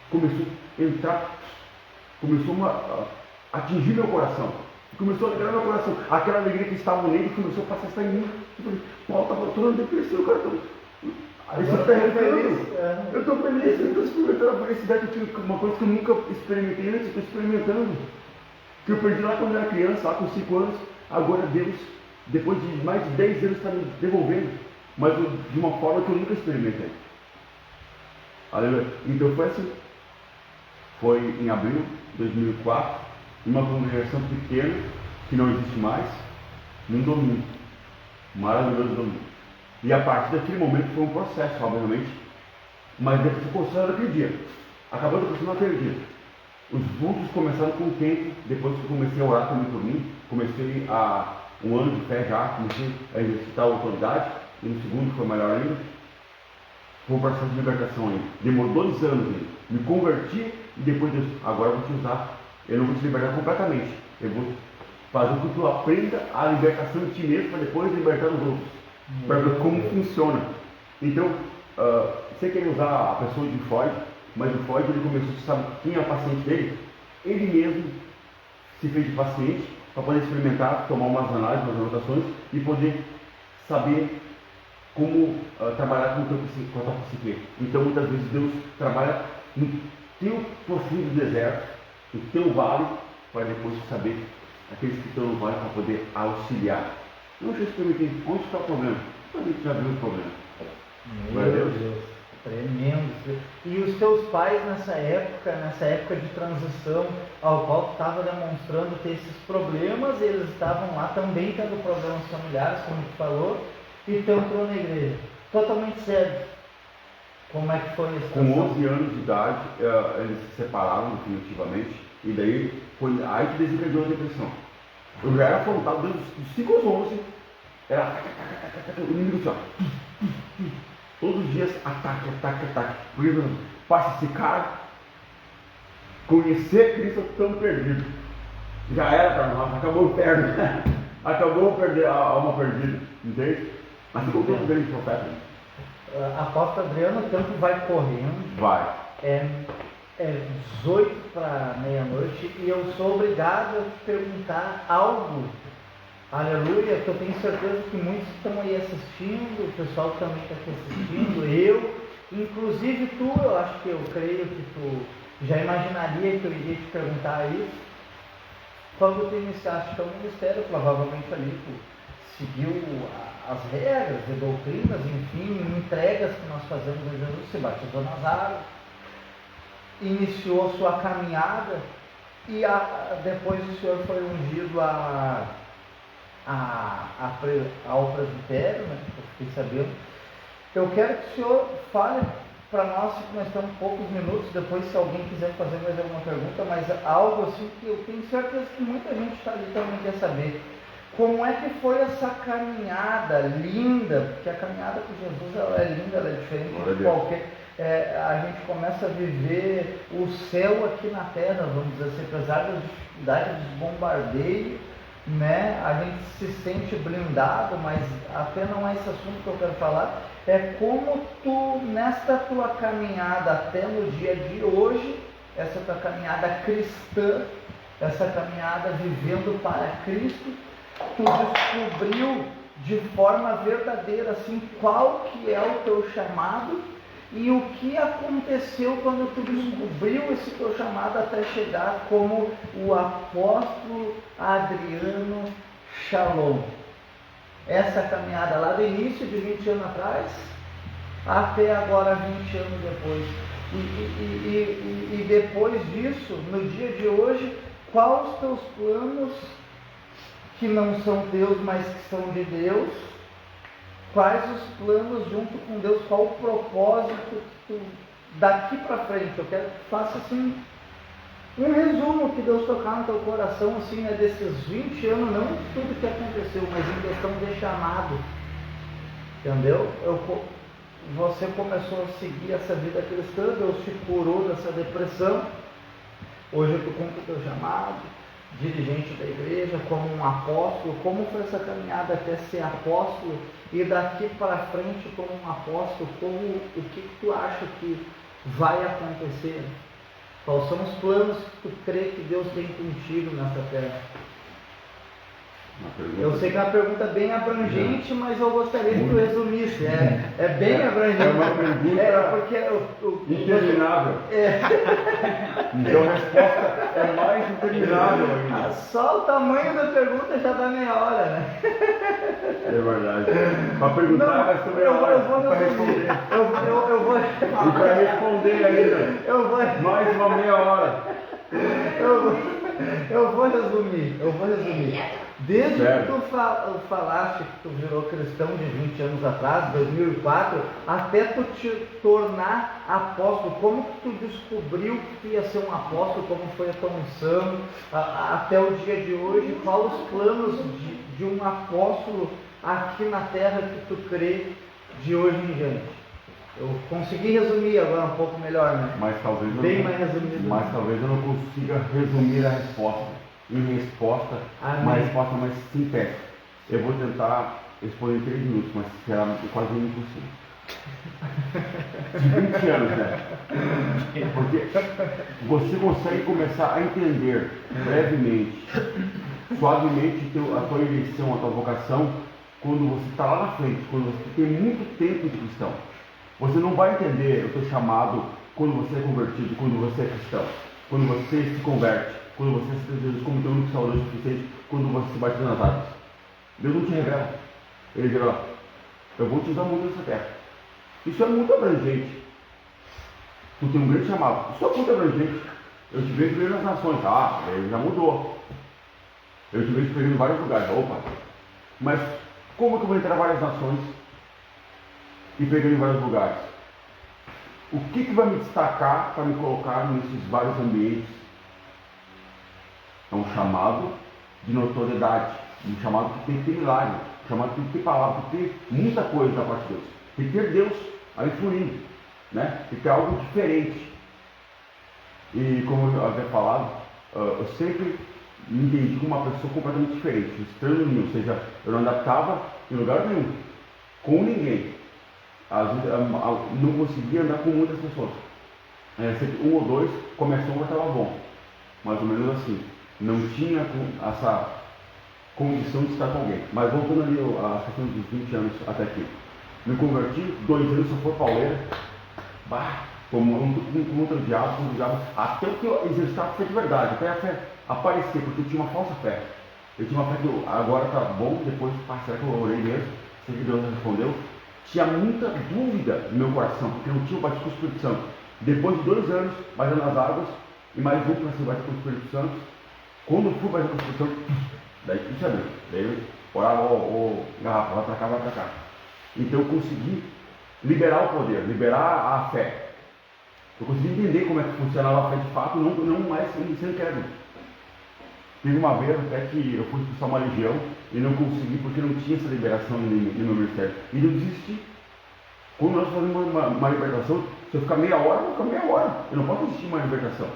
B: começou a entrar, a atingir meu coração, começou a alegrar meu coração. Aquela alegria que estava nele começou a passar em mim. Eu falei, Paulo estava todo depressivo, cara. Aí você está revelando. Eu estou feliz, eu estou experimentando a felicidade, uma coisa que eu nunca experimentei antes, estou experimentando. Que eu perdi lá quando eu era criança, lá com 5 anos, agora Deus, depois de mais de 10 anos, está me devolvendo, mas de uma forma que eu nunca experimentei. Aleluia. Então foi assim. Foi em abril de 2004, uma congregação pequena, que não existe mais, num domingo. Maravilhoso domingo. E a partir daquele momento foi um processo, obviamente, mas depois ficou começando naquele dia. Acabou de começar naquele dia. Os vultos começaram com o tempo, depois que eu comecei a orar também por mim, comecei a um ano de fé já, comecei a exercitar a autoridade, e no segundo foi melhor ainda, foi um processo de libertação ainda. Demorou 2 anos ainda. Me converti e depois Deus, agora eu vou te usar, eu não vou te libertar completamente, eu vou fazer com que tu aprenda a libertação de ti mesmo para depois libertar os outros, para ver como funciona. Então, você quer usar a pessoa de Freud, mas o Freud ele começou a saber quem é o paciente dele, ele mesmo se fez de paciente para poder experimentar, tomar umas análises, umas anotações e poder saber como trabalhar com a tua psique. Então muitas vezes Deus trabalha no teu profundo deserto, no teu vale, para depois saber aqueles que estão no vale para poder auxiliar. Não já experimentei, onde está o problema? A gente já viu o problema.
A: Meu Deus, tremendo. E os teus pais nessa época de transição, ao qual tu estava demonstrando ter esses problemas, eles estavam lá também tendo problemas familiares, como tu falou, e tu entrou na igreja, totalmente sério. Como é que foi isso?
B: Com 11 anos de idade, eles se separaram definitivamente, e daí foi aí que desencadeou a depressão. Eu já era afrontado desde os 5 aos 11, era o inimigo assim, ó. Todos os dias, ataque. Passa esse cara, conhecer Cristo, estamos perdidos. Já era para nós, acabou perto, acabou perder a alma perdida, entende? Mas ficou todo grande profeta.
A: Apóstolo Adriano, o tempo vai correndo.
B: Vai.
A: É 18 para meia-noite e eu sou obrigado a te perguntar algo. Aleluia, que eu tenho certeza que muitos estão aí assistindo, o pessoal também está aqui assistindo, eu, inclusive tu, eu creio que tu já imaginaria que eu iria te perguntar isso. Quando tu iniciaste teu ministério, provavelmente ali tu seguiu as regras e doutrinas, enfim, entregas que nós fazemos a Jesus, se batizou nas águas, iniciou sua caminhada e depois o Senhor foi ungido ao presbitério, né? Eu fiquei sabendo. Eu quero que o senhor fale para nós, nós temos poucos minutos, depois se alguém quiser fazer mais alguma pergunta, mas algo assim que eu tenho certeza que muita gente está ali também quer saber. Como é que foi essa caminhada linda? Porque a caminhada com Jesus ela é linda, ela é diferente de qualquer. A gente começa a viver o céu aqui na terra, vamos dizer assim, apesar das dificuldades, dos bombardeios, né? A gente se sente blindado, mas até não é esse assunto que eu quero falar. É como tu, nesta tua caminhada até no dia de hoje, essa tua caminhada cristã, essa caminhada vivendo para Cristo, tu descobriu de forma verdadeira assim, qual que é o teu chamado e o que aconteceu quando tu descobriu esse teu chamado até chegar como o apóstolo Adriano Shalom. Essa caminhada lá do início de 20 anos atrás até agora 20 anos depois. E depois disso, no dia de hoje, quais os teus planos que não são Deus, mas que são de Deus? Quais os planos junto com Deus? Qual o propósito que tu, daqui para frente? Eu quero que tu faça assim um resumo que Deus tocar no teu coração, assim, né, desses 20 anos, não tudo que aconteceu, mas em questão de chamado, entendeu? Você começou a seguir essa vida cristã, Deus te curou dessa depressão, hoje tu cumpre o teu chamado, dirigente da igreja, como um apóstolo. Como foi essa caminhada até ser apóstolo, e daqui para frente como um apóstolo, o que tu acha que vai acontecer? Quais são os planos que tu crê que Deus tem contigo nessa terra? Eu sei que é uma pergunta bem abrangente, mas eu gostaria que tu resumisse. É bem abrangente.
B: É uma pergunta
A: porque
B: interminável. Então a resposta é mais interminável ainda.
A: Só o tamanho da pergunta já dá meia hora, né?
B: É verdade. Para perguntar vai ser meia hora. Para responder.
A: Eu vou.
B: E para responder ainda. Mais uma meia hora.
A: Eu vou resumir. Desde que tu falaste que tu virou cristão de 20 anos atrás, 2004, até tu te tornar apóstolo, como que tu descobriu que tu ia ser um apóstolo, como foi a tua missão, até o dia de hoje, quais os planos de um apóstolo aqui na terra que tu crê de hoje em diante? Eu consegui resumir agora um pouco melhor, né?
B: Mas talvez
A: mais resumido.
B: Mas talvez eu não consiga resumir a resposta. Uma resposta mais sintética. Eu vou tentar responder em 3 minutos, mas será quase impossível. De 20 anos, né? Porque você consegue começar a entender brevemente, suavemente a tua eleição, a tua vocação, quando você está lá na frente, quando você tem muito tempo de cristão. Você não vai entender o teu chamado quando você é convertido, quando você é cristão, quando você se converte, quando você aceita Jesus como teu único salvador suficiente, quando você se batiza nas águas. Deus não te revela. Ele diz: eu vou te usar muito nessa terra. Isso é muito abrangente. Tu tem um grande chamado. Isso é muito abrangente. Eu te vejo pregando nas nações. Ele já mudou. Eu te vejo pregando em vários lugares. Mas como é que eu vou entrar em várias nações e pregando em vários lugares? O que vai me destacar para me colocar nesses vários ambientes? É um chamado de notoriedade, um chamado que tem que ter milagre, um chamado que tem que ter palavra, tem que ter muita coisa da parte de Deus. Tem que ter Deus aí fluindo, né? Tem que ter algo diferente. E como eu havia falado, eu sempre me entendi como uma pessoa completamente diferente, estranho em mim, ou seja, eu não adaptava em lugar nenhum, com ninguém. Às vezes, não conseguia andar com muitas pessoas. Sempre um ou dois, começou e estava bom. Mais ou menos assim. Não tinha essa condição de estar com alguém. Mas voltando ali a questão dos 20 anos até aqui. Me converti, 2 anos só for pauleira. Como um diabo, até o que eu exercitar a fé de verdade, até a fé aparecer, porque eu tinha uma falsa fé. Eu tinha uma fé que agora está bom, depois será que eu orei mesmo, sei que Deus respondeu. Tinha muita dúvida no meu coração, porque não tinha o batismo com o Espírito Santo. Depois de 2 anos batendo nas águas, e mais um para ser batido com o Espírito Santo, quando eu fui batido com o Espírito Santo, daí tudo se abriu. Daí eu orava, garrafa, vai para cá. Então eu consegui liberar o poder, liberar a fé. Eu consegui entender como é que funcionava a fé de fato, não mais sendo incrédulo. Teve uma vez até que eu fui expulsar uma legião e não consegui porque não tinha essa liberação no meu ministério. E eu desisti. Quando nós fazemos uma libertação, se eu ficar meia hora, eu vou ficar meia hora. Eu não posso desistir de uma libertação.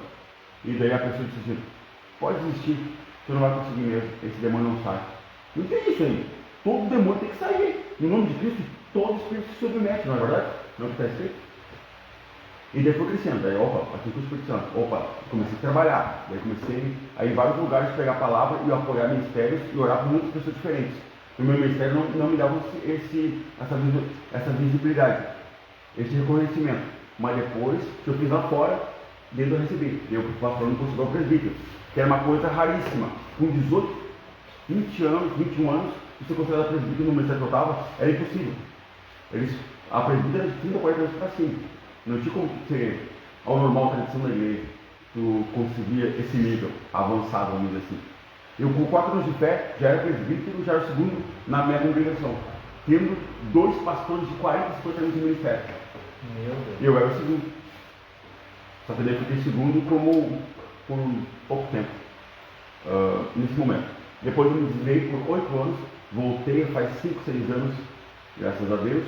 B: E daí a pessoa disse assim: pode desistir, você não vai conseguir mesmo, esse demônio não sai. Não tem isso aí. Todo demônio tem que sair. No nome de Cristo, todo espírito se submete, não é verdade? Não é o que está escrito? E daí foi crescendo, daí aqui com o Espírito Santo, comecei a trabalhar, daí comecei a ir em vários lugares pegar a palavra e apoiar ministérios e orar por muitas pessoas diferentes. O meu ministério não me dava essa visibilidade, esse reconhecimento. Mas depois que eu fiz lá fora, dentro eu recebi. Eu lá fora não consegui o presbítero, que era uma coisa raríssima. Com 18, 20 anos, 21 anos, você considerado presbítero no ministério que eu estava, era impossível. A presbítera era de 30 ou 40 anos para cima. Não tinha como ser ao normal tradição da igreja, tu conseguia esse nível avançado, vamos dizer assim. Eu com 4 anos de fé, já era presbítero, já era o segundo na minha congregação. Tendo 2 pastores de 40, 50 anos de ministério.
A: Meu Deus.
B: Eu era o segundo. Só que daí eu fiquei segundo por pouco tempo. Nesse momento. Depois eu me desviei por 8 anos. Voltei faz 5, 6 anos, graças a Deus.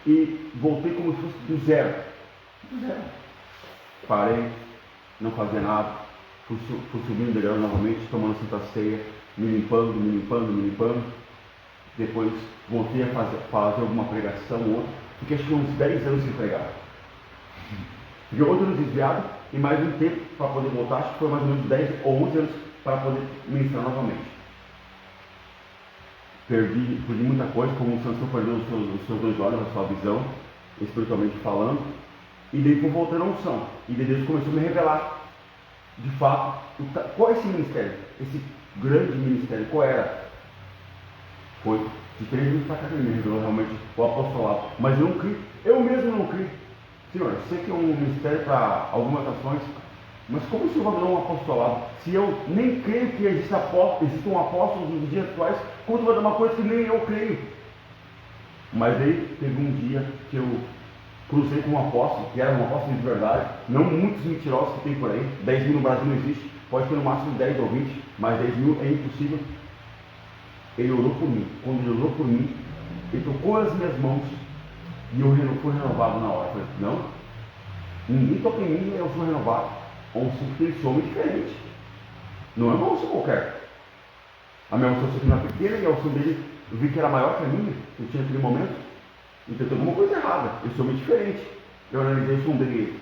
B: E voltei como se fosse do zero. Do zero. Parei, não fazia nada. Fui subindo o degrau novamente, tomando Santa Ceia, me limpando. Depois voltei a fazer alguma pregação ou outra. Fiquei acho que uns 10 anos sem pregar. Fiquei 8 anos desviado e mais um tempo para poder voltar. Acho que foi mais ou menos 10 ou 11 anos para poder ministrar novamente. Perdi muita coisa, como o Sansão perdeu os seus 2 olhos, a sua visão, espiritualmente falando. E daí foi voltando a unção. E daí Deus começou a me revelar, de fato, qual é esse ministério? Esse grande ministério, qual era? Foi de 3 anos para cá que ele me revelou realmente o apostolado. Mas eu não criei, eu mesmo não criei. Senhor, eu sei que é um ministério para algumas ações, mas como o Senhor vai dar um apostolado? Se eu nem creio que exista um apóstolo nos dias atuais, como tu vai dar uma coisa que nem eu creio? Mas aí teve um dia que eu cruzei com um apóstolo, que era um apóstolo de verdade, não muitos mentirosos que tem por aí. 10 mil no Brasil não existe, pode ter no máximo 10 ou 20, mas 10 mil é impossível. Ele orou por mim. Quando ele orou por mim, ele tocou as minhas mãos e eu fui renovado na hora. Eu falei, não, ninguém toca em mim e eu sou renovado. Um tem homem diferente. Não é uma unção qualquer. A minha unção sempre era pequena e a unção dele eu vi que era maior que a minha, eu tinha naquele momento. Então tem alguma coisa errada. Eu sou muito diferente. Eu analisei o som dele.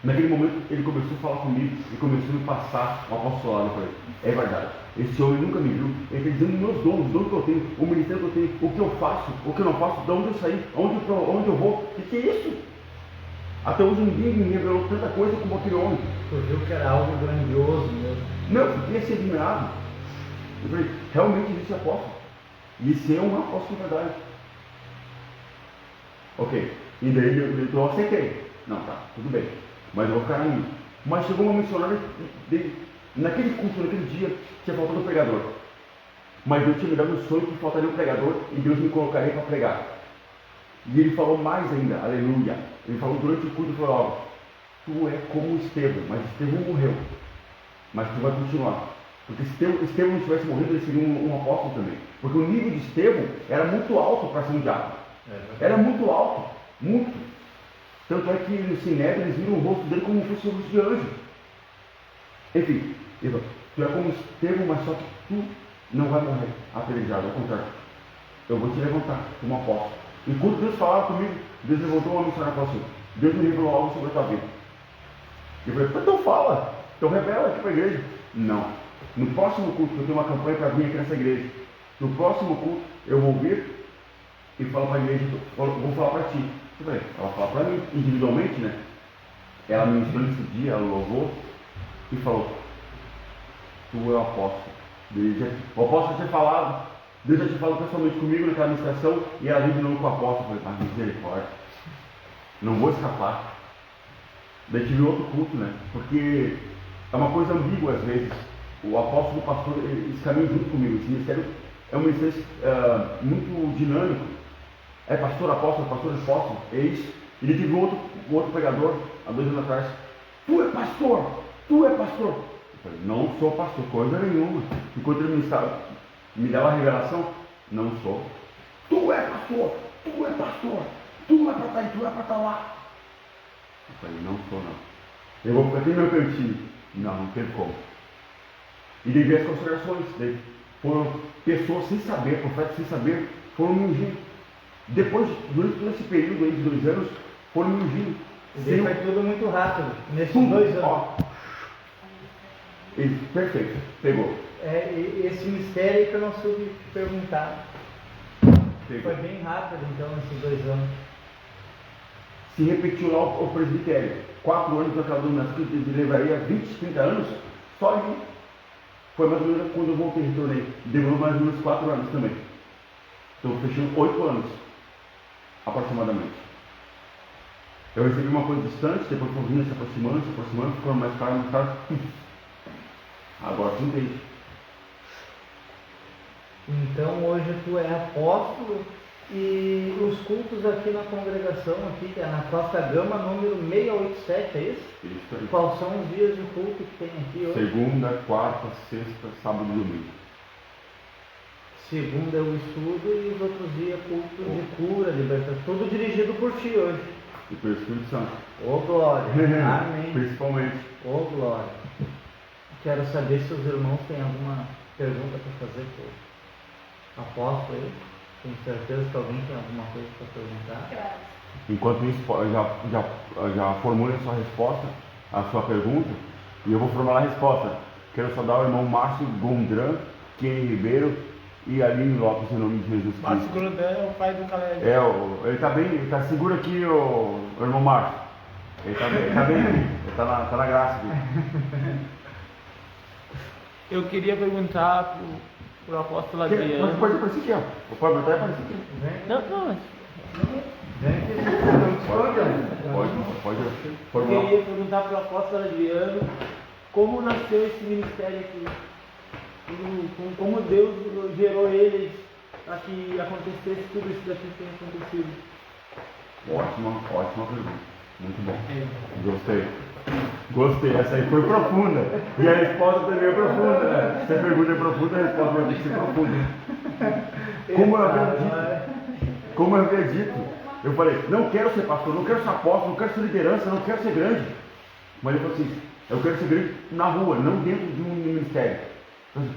B: Naquele momento ele começou a falar comigo e começou a me passar o apostolado. Eu falei, é verdade. Esse homem nunca me viu. Ele está dizendo meus dons, os dons que eu tenho, o ministério que eu tenho, o que eu faço, o que eu não faço, de onde eu saí, onde eu vou. O que é isso? Até hoje ninguém me revelou tanta coisa como aquele homem.
A: Tu viu que era algo grandioso mesmo.
B: Não, eu fiquei assim admirado. Eu falei, realmente existe apóstolo. E esse é um apóstolo de verdade. Ok. E daí eu aceitei. Não, tá, tudo bem. Mas eu vou ficar na minha. Mas chegou uma missionária naquele culto, naquele dia, tinha faltado um pregador. Mas Deus tinha me dado um sonho que faltaria um pregador e Deus me colocaria para pregar. E ele falou mais ainda, aleluia. Ele falou durante o culto, ele falou, ó, tu é como Estevão, mas Estevão morreu. Mas tu vai continuar. Porque se Estevão não tivesse morrido, ele seria um apóstolo também. Porque o nível de Estevão era muito alto para ser um diabo. Era muito alto, muito. Tanto é que no Sinédrio eles viram o rosto dele como se fosse um rosto de anjo. Enfim, tu é como Estevão, mas só que tu não vai morrer apedrejado, ao contrário. Eu vou te levantar como apóstolo. Enquanto Deus falava comigo, Deus levantou uma missionária e falou assim, Deus me revelou algo sobre a tua vida. Eu falei, então fala, então revela aqui para a igreja. Não. No próximo culto, eu tenho uma campanha para vir aqui nessa igreja. No próximo culto, eu vou vir e falar para a igreja, vou falar para ti. Eu falei, ela fala para mim, individualmente, né? Ela me ensinou nesse dia, ela louvou e falou, tu é o apóstolo. O apóstolo tinha falado, Deus já tinha falado pessoalmente comigo naquela administração e ela veio de novo com o apóstolo. Eu falei, misericórdia, não vou escapar. Daí tive outro culto, né? Porque é uma coisa ambígua às vezes. O apóstolo e o pastor, eles caminham junto comigo. Esse ministério é um ministério muito dinâmico. É pastor, apóstolo, é isso. E ele teve outro pregador, há 2 anos atrás. Tu é pastor. Eu falei, não sou pastor, coisa nenhuma. Enquanto ele me dava a revelação, não sou. Tu é pastor. Tu é para estar aí, tu é para estar lá. Eu falei, não sou não. Eu vou ficar aqui no meu cantinho. Não tem como. E daí veio as considerações. Daí foram pessoas sem saber, profetas sem saber, foram me ungindo. Depois, durante todo esse período aí de 2 anos, foram me ungindo.
A: E daí foi tudo muito rápido, nesses
B: tudo,
A: 2 anos.
B: Ó. Perfeito, pegou.
A: Esse mistério que eu não soube te perguntar.
B: Pegou.
A: Foi bem rápido então, nesses 2 anos.
B: Se repetiu lá o presbitério. 4 anos daquela dominação que levaria 20, 30 anos, só ali. Foi mais ou menos quando eu voltei, retornei. Demorou mais ou menos 4 anos também. Então fechando 8 anos, aproximadamente. Eu recebi uma coisa distante, depois foi vindo se aproximando, ficando mais caro. Agora tu entende.
A: Então hoje tu é apóstolo e os cultos aqui na congregação, aqui, que é na Costa Gama, número 687, é isso?
B: Isso aí.
A: Quais são os dias de culto que tem aqui hoje?
B: Segunda, quarta, sexta, sábado e domingo.
A: Segunda é o estudo e os outros dias culto de cura, libertação, tudo dirigido por ti hoje.
B: E pelo Espírito Santo.
A: Ô glória, amém.
B: Principalmente.
A: Ô glória. Quero saber se os irmãos têm alguma pergunta para fazer para o apóstolo aí. Tenho certeza que alguém tem alguma coisa para perguntar.
B: Enquanto isso, já formule a sua resposta, a sua pergunta, e eu vou formular a resposta. Quero saudar o irmão Márcio Gondran, Kenny Ribeiro e Aline Lopes, em nome de Jesus Cristo.
C: Márcio Gondran é o pai do Caleb.
B: Ele está bem, ele está seguro aqui, o irmão Márcio. Ele está bem aqui, ele tá na graça aqui.
C: Eu queria perguntar pro apóstolo Adriano.
B: Mas pode aparecer aqui, ó. O Pablo está aparecendo aqui.
C: Não, mas
A: Vem aqui, não discorda.
B: Pode
C: eu queria perguntar pro apóstolo Adriano como nasceu esse ministério aqui. Como Deus gerou ele para que acontecesse tudo isso daqui que tem acontecido.
B: Ótima pergunta. Muito bom. Gostei. Essa aí foi profunda. E a resposta também é profunda, né? Se a pergunta é profunda, a resposta vai ter que ser profunda. Como eu havia dito, eu falei, não quero ser pastor, não quero ser apóstolo, não quero ser liderança, não quero ser grande. Mas ele falou assim, eu quero ser grande na rua, não dentro de um ministério.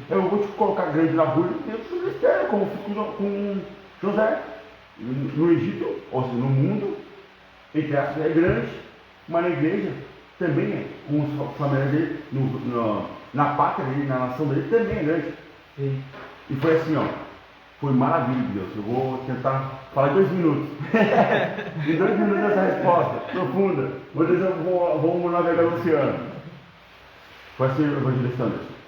B: Eu vou te colocar grande na rua dentro do ministério, como fiz com José. No Egito, ou seja, no mundo, entre aspas, é grande, mas na igreja também é, com a família dele, na pátria dele, na nação dele, também é grande.
A: Sim.
B: E foi assim, ó, foi maravilha de Deus. Eu vou tentar falar em 2 minutos. Em 2 minutos essa resposta, profunda. Depois eu vou navegar no oceano. Foi assim, evangelista Anderson.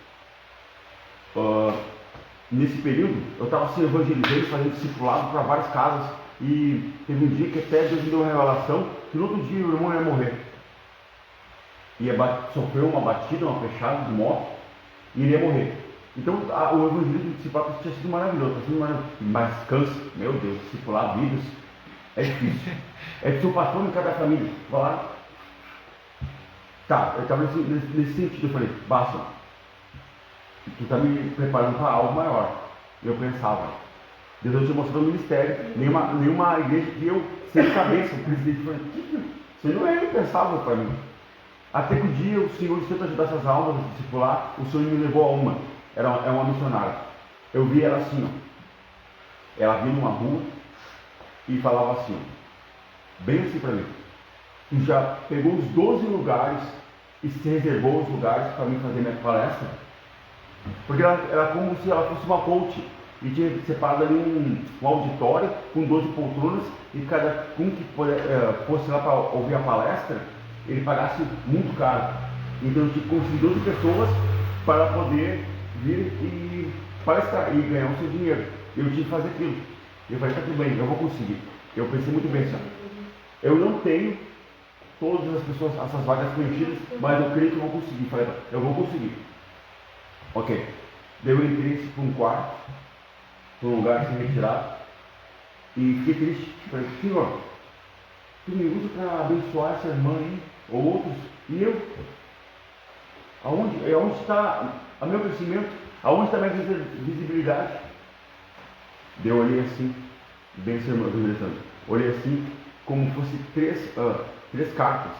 B: Nesse período, eu estava assim, evangelizando, fazendo discipulado para várias casas. E teve um dia que até Deus me deu uma revelação que no outro dia o irmão ia morrer. Sofreu uma batida, uma fechada de moto, e ele ia morrer. Então o evangelismo discipulado tinha sido maravilhoso, mas cansa, meu Deus, discipular vidas é difícil. É de ser o patrão de cada família. Vai lá. Tá, eu estava nesse sentido, eu falei, basta, tu está me preparando para algo maior. Eu pensava, Deus não te mostrou o ministério, nenhuma igreja que eu sem cabeça, o presidente falou, isso não é impensável para mim. Até que o dia o Senhor, de tanto ajudar essas almas a discipular, o Senhor me levou a uma. É uma missionária. Eu vi ela assim, ó. Ela vinha numa rua e falava assim, ó, bem assim para mim. E já pegou os 12 lugares e se reservou os lugares para mim fazer minha palestra. Porque ela era como se ela fosse uma coach. E tinha separado ali um auditório com 12 poltronas e cada um que fosse lá para ouvir a palestra, ele pagasse muito caro. Então eu tinha que conseguir 12 pessoas para poder vir e palestrar e ganhar o seu dinheiro. Eu tinha que fazer aquilo. Eu falei, tá tudo bem, eu vou conseguir. Eu pensei muito bem assim, eu não tenho todas as pessoas, essas vagas preenchidas, mas eu creio que eu vou conseguir. Falei, eu vou conseguir. Ok. Daí eu entrei para um quarto, para um lugar sem retirar, e fiquei triste. Falei, Senhor, tu me usa para abençoar essa irmã aí, ou outros, e eu? Aonde está o meu crescimento? Aonde está a minha visibilidade? Daí eu olhei assim, bem sermão, olhei assim, como fosse três cartas.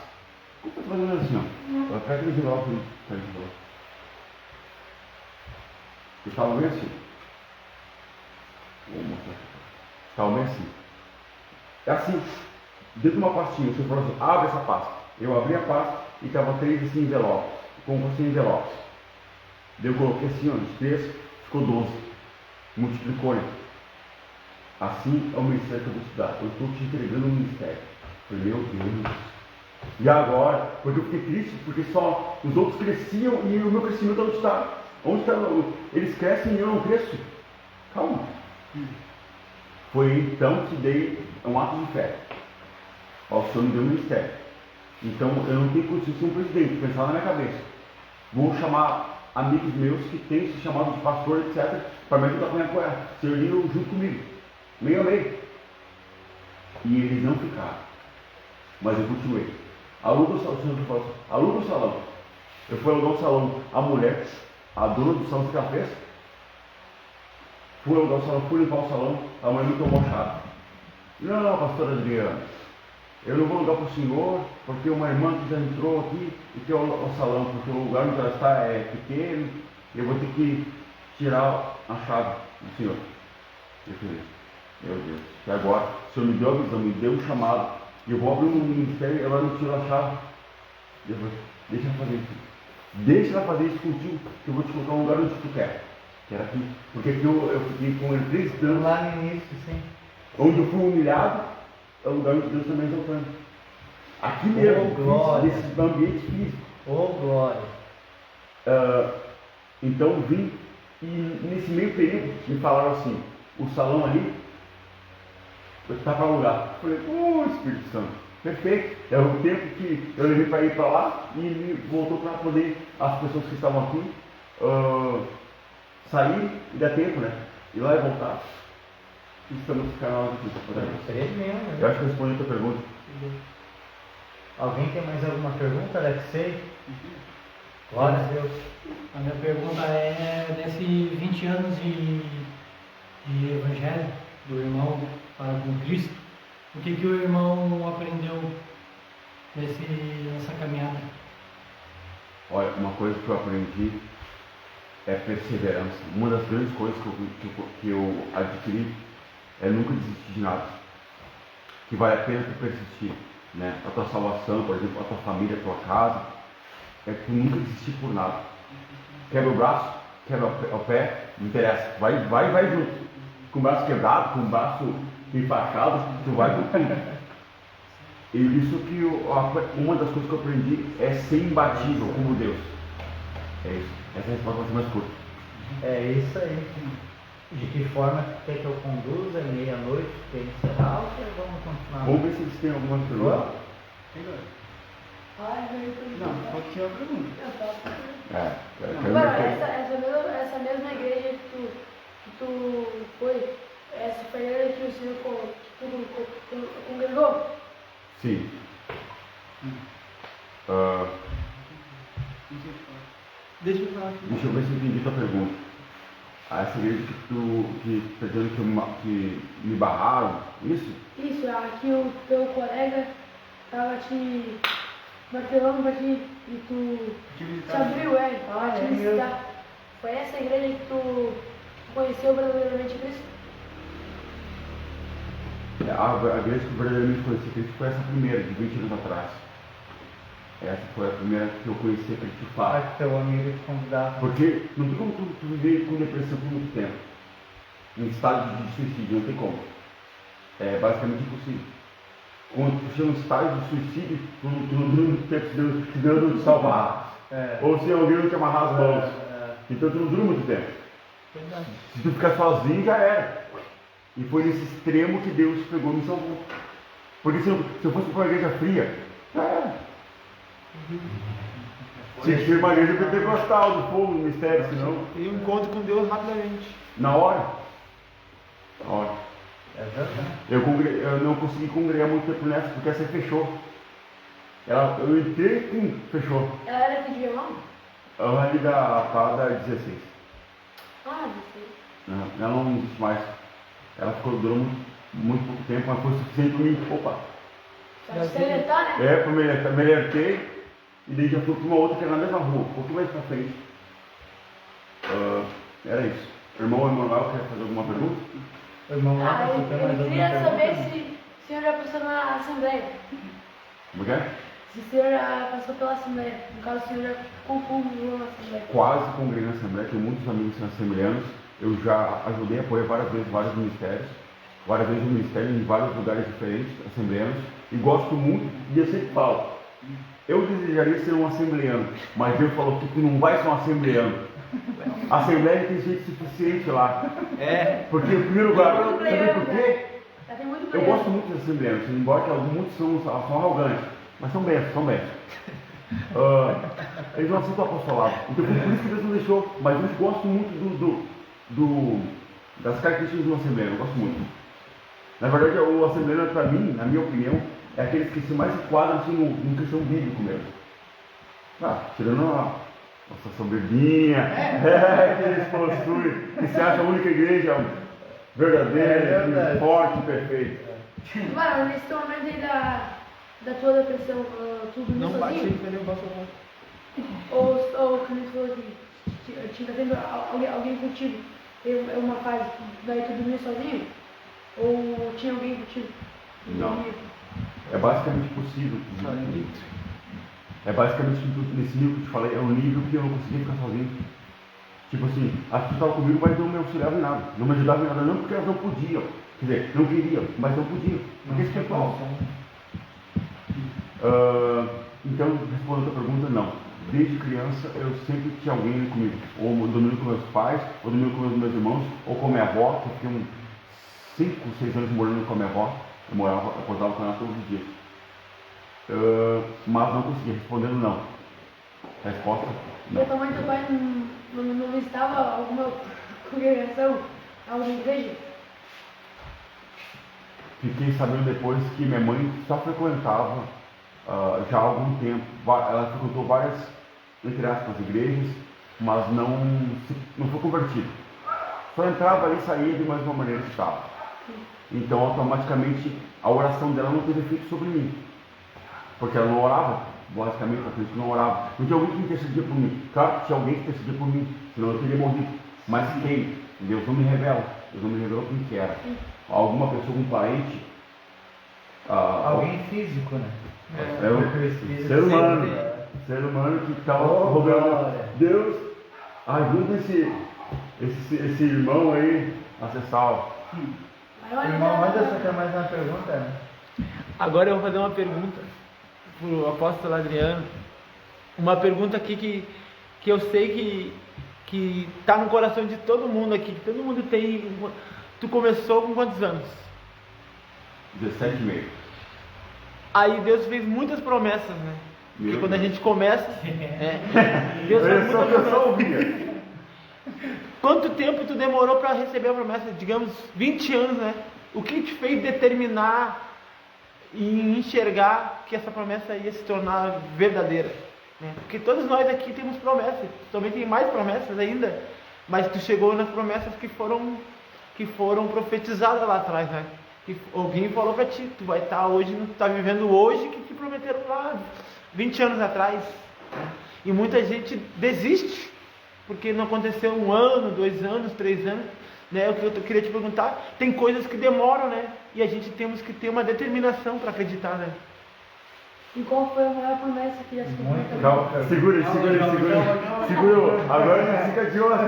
B: Como eu estou fazendo assim, ó? Pega aquele envelope ali. Eu estava bem assim. Vou mostrar. Estava bem assim. É assim, dentro de uma pastinha, o senhor falou assim, abre essa pasta. Eu abri a pasta e estava 3 assim, envelopes, como fossem envelopes. Daí eu coloquei assim, ó, de 3, ficou 12. Multiplicou, né? Assim é o ministério que eu vou te dar. Eu estou te entregando o ministério. Eu falei, meu Deus. E agora? Porque eu fiquei triste, porque só os outros cresciam e o meu crescimento onde está? Onde está? Eles crescem e eu não cresço. Calma. Foi então que dei um ato de fé. O Senhor me deu o ministério. Então eu não tenho condição de ser um presidente, pensar na minha cabeça. Vou chamar amigos meus que têm se chamado de pastor, etc., para me ajudar com a minha coisa, serviram junto comigo, meio a meio. E eles não ficaram, mas eu continuei. Aluga o salão. Eu fui alugar o salão. A mulher, a dona do salão, que ela fez? Fui alugar o salão, fui limpar o salão, a mulher me tomou chave. Não, pastora Adriana, eu não vou alugar para o senhor, porque uma irmã que já entrou aqui e quer o salão, porque o lugar onde ela está é pequeno, e eu vou ter que tirar a chave do senhor. Eu falei, meu Deus, e agora? O senhor me deu a visão, me deu um chamado, e eu vou abrir um ministério e ela me tirou a chave. Eu falei, deixa ela fazer isso. Deixa ela fazer isso contigo, que eu vou te colocar um lugar onde tu quer. Que era aqui. Porque aqui eu fiquei com ele 3 anos.
A: Lá no início, sim.
B: Onde eu fui humilhado, é o lugar onde Deus também exaltando. Aqui mesmo, nesse ambiente físico.
A: Glória.
B: Então vim e nesse meio período me falaram assim, o salão ali está para alugar. Eu falei, Espírito Santo, perfeito. É o tempo que eu levei para ir para lá e ele voltou para poder as pessoas que estavam aqui sair e dar tempo, né? Ir lá e voltar. Estamos no canal aqui. Eu acho que eu respondi a tua pergunta.
A: Alguém tem mais alguma pergunta, Alexei? Glória a Deus.
D: A minha pergunta é desses 20 anos de evangelho do irmão para com Cristo, o que o irmão aprendeu nessa caminhada?
B: Olha, uma coisa que eu aprendi é perseverança. Uma das grandes coisas que eu adquiri é nunca desistir de nada. Que vale a pena tu persistir, né? A tua salvação, por exemplo, a tua família, a tua casa, é tu nunca desistir por nada. Quebra o braço, quebra o pé, não interessa. Vai junto. Com o braço quebrado, com o braço empachado, tu vai com tudo. E isso que uma das coisas que eu aprendi é ser imbatível como Deus. É isso. Essa é a resposta mais curta.
A: É isso aí. De que forma quer que eu conduza? Meia-noite, tem que encerrar ou vamos continuar?
B: Vamos ver se eles têm alguma pergunta.
C: Não, pode ser uma pergunta.
E: Agora, essa mesma igreja que tu foi, essa foi a igreja que o senhor congregou?
B: Sim.
C: Deixa eu falar aqui.
B: Deixa eu ver se eu entendi tua pergunta. Essa igreja que tá dizendo que me barraram, isso?
E: Isso, aqui o teu colega estava te martelando pra ti e tu te abriu, pra te visitar. Foi essa igreja que tu conheceu verdadeiramente Cristo?
B: A igreja que eu verdadeiramente conheci Cristo foi essa primeira, de 20 anos atrás. Essa foi a primeira que eu conheci Cristo de fato.
A: Teu amigo te convidava.
B: Porque não tem como tu viver com depressão por muito tempo. Em estado de suicídio, não tem como. É basicamente impossível. Quando tu chega no estágio de suicídio, tu não dura muito tempo se Deus não te salvar. Ou se alguém não te amarrar as mãos. Então tu não dura muito tempo.
A: Verdade.
B: Se tu ficar sozinho, já era. E foi nesse extremo que Deus pegou e me salvou. Porque se eu fosse para uma igreja fria, já era. Tinha que ser uma igreja pentecostal, do fogo, do mistério, senão.
C: E um encontro com Deus rapidamente.
B: Na hora. Na hora.
A: É verdade.
B: Eu não consegui congregar muito tempo nessa, porque essa fechou. Eu entrei, fechou.
E: Ela era aqui de Viamão?
B: Ela ali da parada 16.
E: Ah, não sei.
B: Ela não existe mais. Ela durou muito pouco tempo, mas foi suficiente para mim. Opa!
E: Pra se alimentar, né?
B: Para me alertei, e daí já fui para uma outra que era na mesma rua, um pouquinho mais para frente. Era isso. Irmão Emanuel, quer fazer alguma pergunta?
A: Irmão, lá, você tem mais
E: Eu queria
A: alguma
E: saber
A: pergunta?
E: se o senhor já passou na Assembleia.
B: Como é?
E: Se o senhor já passou pela Assembleia. No caso, o senhor já concluiu na Assembleia.
B: Quase congreguei na Assembleia, tenho muitos amigos que são assembleanos. Eu já ajudei a apoiar várias vezes vários ministérios. Várias vezes no ministério, em vários lugares diferentes, assembleanos. E gosto muito, e eu sempre falo, eu desejaria ser um assembleano, mas Deus falou que tu não vai ser um assembleano. A Assembleia tem gente suficiente lá. Porque em primeiro lugar, sabe por quê?
E: Já tem muito
B: Eu
E: problema.
B: gosto muito dos assembleanos, embora que muitos são arrogantes, mas são bênçãos, são bênçãos. Eles não aceitam o apostolado. Então foi por isso que Deus não deixou. Mas eu gosto muito das características do assembleiro, eu gosto muito. Na verdade, o assembleiro, para mim, na minha opinião, é aqueles que se mais enquadram assim, no cristão bíblico mesmo. Tirando a nossa soberbinha, que eles possuem, que se acha a única igreja verdadeira, forte e perfeita.
E: Mano, nesse momento aí da tua depressão, tu dormiu
C: Não bate
E: sozinho?
C: ele, perdeu o passo a passo.
E: Ou como você falou assim, tinha tendo alguém contigo, tem uma fase, daí tu dormia sozinho? Ou tinha alguém contigo?
B: Não. É basicamente possível. É basicamente nesse nível que eu te falei, é um nível que eu não conseguia ficar sozinho. Tipo assim, as pessoas estavam comigo, mas não me auxiliavam em nada. Não me ajudavam em nada, não porque elas não podiam. Quer dizer, não queriam, mas não podiam. Porque isso é falso. Então, respondendo a tua pergunta, não. Desde criança, eu sempre tinha alguém comigo. Ou dormindo com meus pais, ou dormindo com meus irmãos, ou com minha avó, que eu fiquei uns 5, 6 anos morando com a minha avó. Eu acordava com ela todos os dias. Mas não conseguia, respondendo não. Resposta? Não.
E: E tua mãe e teu pai não visitava alguma congregação, alguma igreja?
B: Fiquei sabendo depois que minha mãe só frequentava já há algum tempo. Ela frequentou várias, entre aspas, igrejas, mas não foi convertida. Só entrava e saía de mais uma maneira que estava. Então, automaticamente, a oração dela não teve efeito sobre mim. Porque ela não orava, basicamente, porque a não orava. Não tinha alguém que intercedia por mim. Claro que tinha alguém que intercedia por mim, senão eu teria morrido. Mas quem? Deus não me revela. Deus não me revelou quem que era. Alguma pessoa, um parente.
A: Alguém físico, né?
B: É um ser humano. Ser humano que estava rogando. Deus, ajuda esse irmão aí a ser salvo.
A: Irmão, manda você ter mais uma pergunta, né?
C: Agora eu vou fazer uma pergunta pro apóstolo Adriano. Uma pergunta aqui que eu sei que tá no coração de todo mundo aqui, que todo mundo tem. Tu começou com quantos anos?
B: 17,5.
C: Aí Deus fez muitas promessas, né? Porque quando a gente começa, Deus fez muitas promessas. Quanto tempo tu demorou para receber a promessa? Digamos 20 anos, né? O que te fez determinar e enxergar que essa promessa ia se tornar verdadeira? Né? Porque todos nós aqui temos promessas, tu também tem mais promessas ainda, mas tu chegou nas promessas que foram profetizadas lá atrás, né? Que alguém falou para ti, tu vai estar hoje, tu está vivendo hoje que te prometeram lá 20 anos atrás. Né? E muita gente desiste porque não aconteceu 1 ano, 2 anos, 3 anos, né? O que eu queria te perguntar, tem coisas que demoram, né? E a gente temos que ter uma determinação para acreditar, né?
E: E qual foi a maior promessa que já se cumpriu?
B: Calma, segura. Agora fica de olho.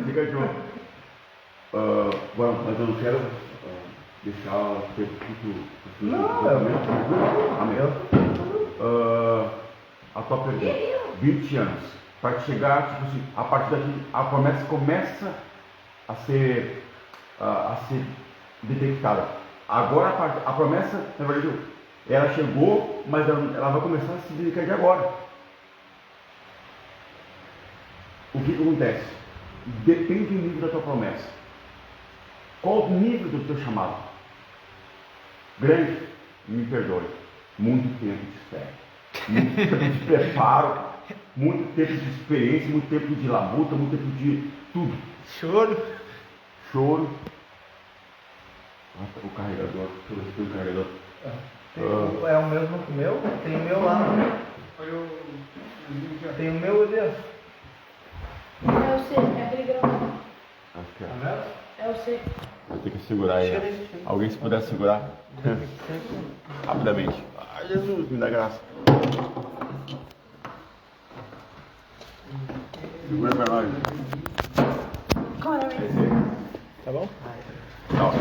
B: Fica de olho. Mas eu não quero deixar o tempo que a tua pergunta. 20 anos. Para chegar, tipo assim, a partir daqui, a promessa começa a ser detectada. Agora a promessa, na verdade, ela chegou, mas ela vai começar a se dedicar de agora. O que acontece? Depende do nível da tua promessa. Qual o nível do teu chamado? Grande? Me perdoe. Muito tempo de espera. Muito tempo de preparo. Muito tempo de experiência, muito tempo de labuta, muito tempo de tudo. Choro. O carregador. Deixa eu ver se tem o carregador.
A: É o mesmo que o meu? Tem o meu lá. Tem o meu ali.
E: É o C, é aquele grão.
B: Acho que é.
E: É o C.
B: Vai ter que segurar aí. Alguém se puder segurar. Rapidamente. Ai, Jesus, me dá graça. Segura pra nós.
C: Tá bom?
B: Não.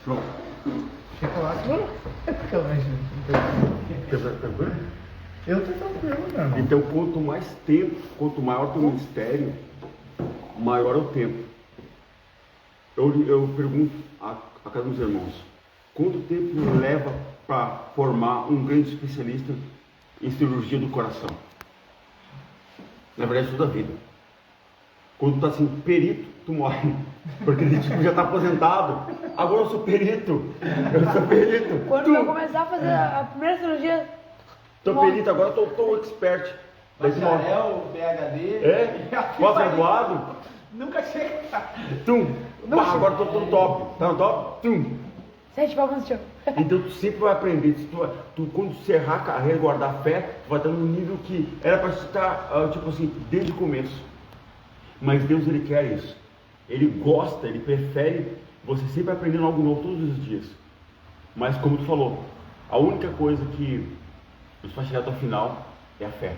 B: Show.
A: Chocolate, não? É porque eu vejo. Eu tô tranquilo, meu irmão.
B: Então, quanto mais tempo, quanto maior o teu ministério, maior é o tempo. Eu pergunto a cada um dos irmãos, quanto tempo leva para formar um grande especialista em cirurgia do coração. Na verdade, toda a vida. Quando tu tá assim, perito, tu morre. Porque ele tipo, já está aposentado. Agora eu sou perito. Eu sou perito.
E: Quando eu começar a fazer a primeira cirurgia,
B: Tô perito, agora tô expert. Daí tu morre.
C: Bacharel, PhD.
B: Pós-graduado.
C: Nunca chega.
B: Tum. Agora tô no top. Tá no top? Tum.
E: 7 palmas no chão.
B: Então tu sempre vai aprender. Se tu quando tu encerrar a carreira, guardar fé, tu vai estar num nível que era para estar, tipo assim, desde o começo. Mas Deus, Ele quer isso. Ele gosta, Ele prefere você sempre aprendendo algo novo todos os dias. Mas como tu falou, a única coisa que nos faz chegar até o final é a fé.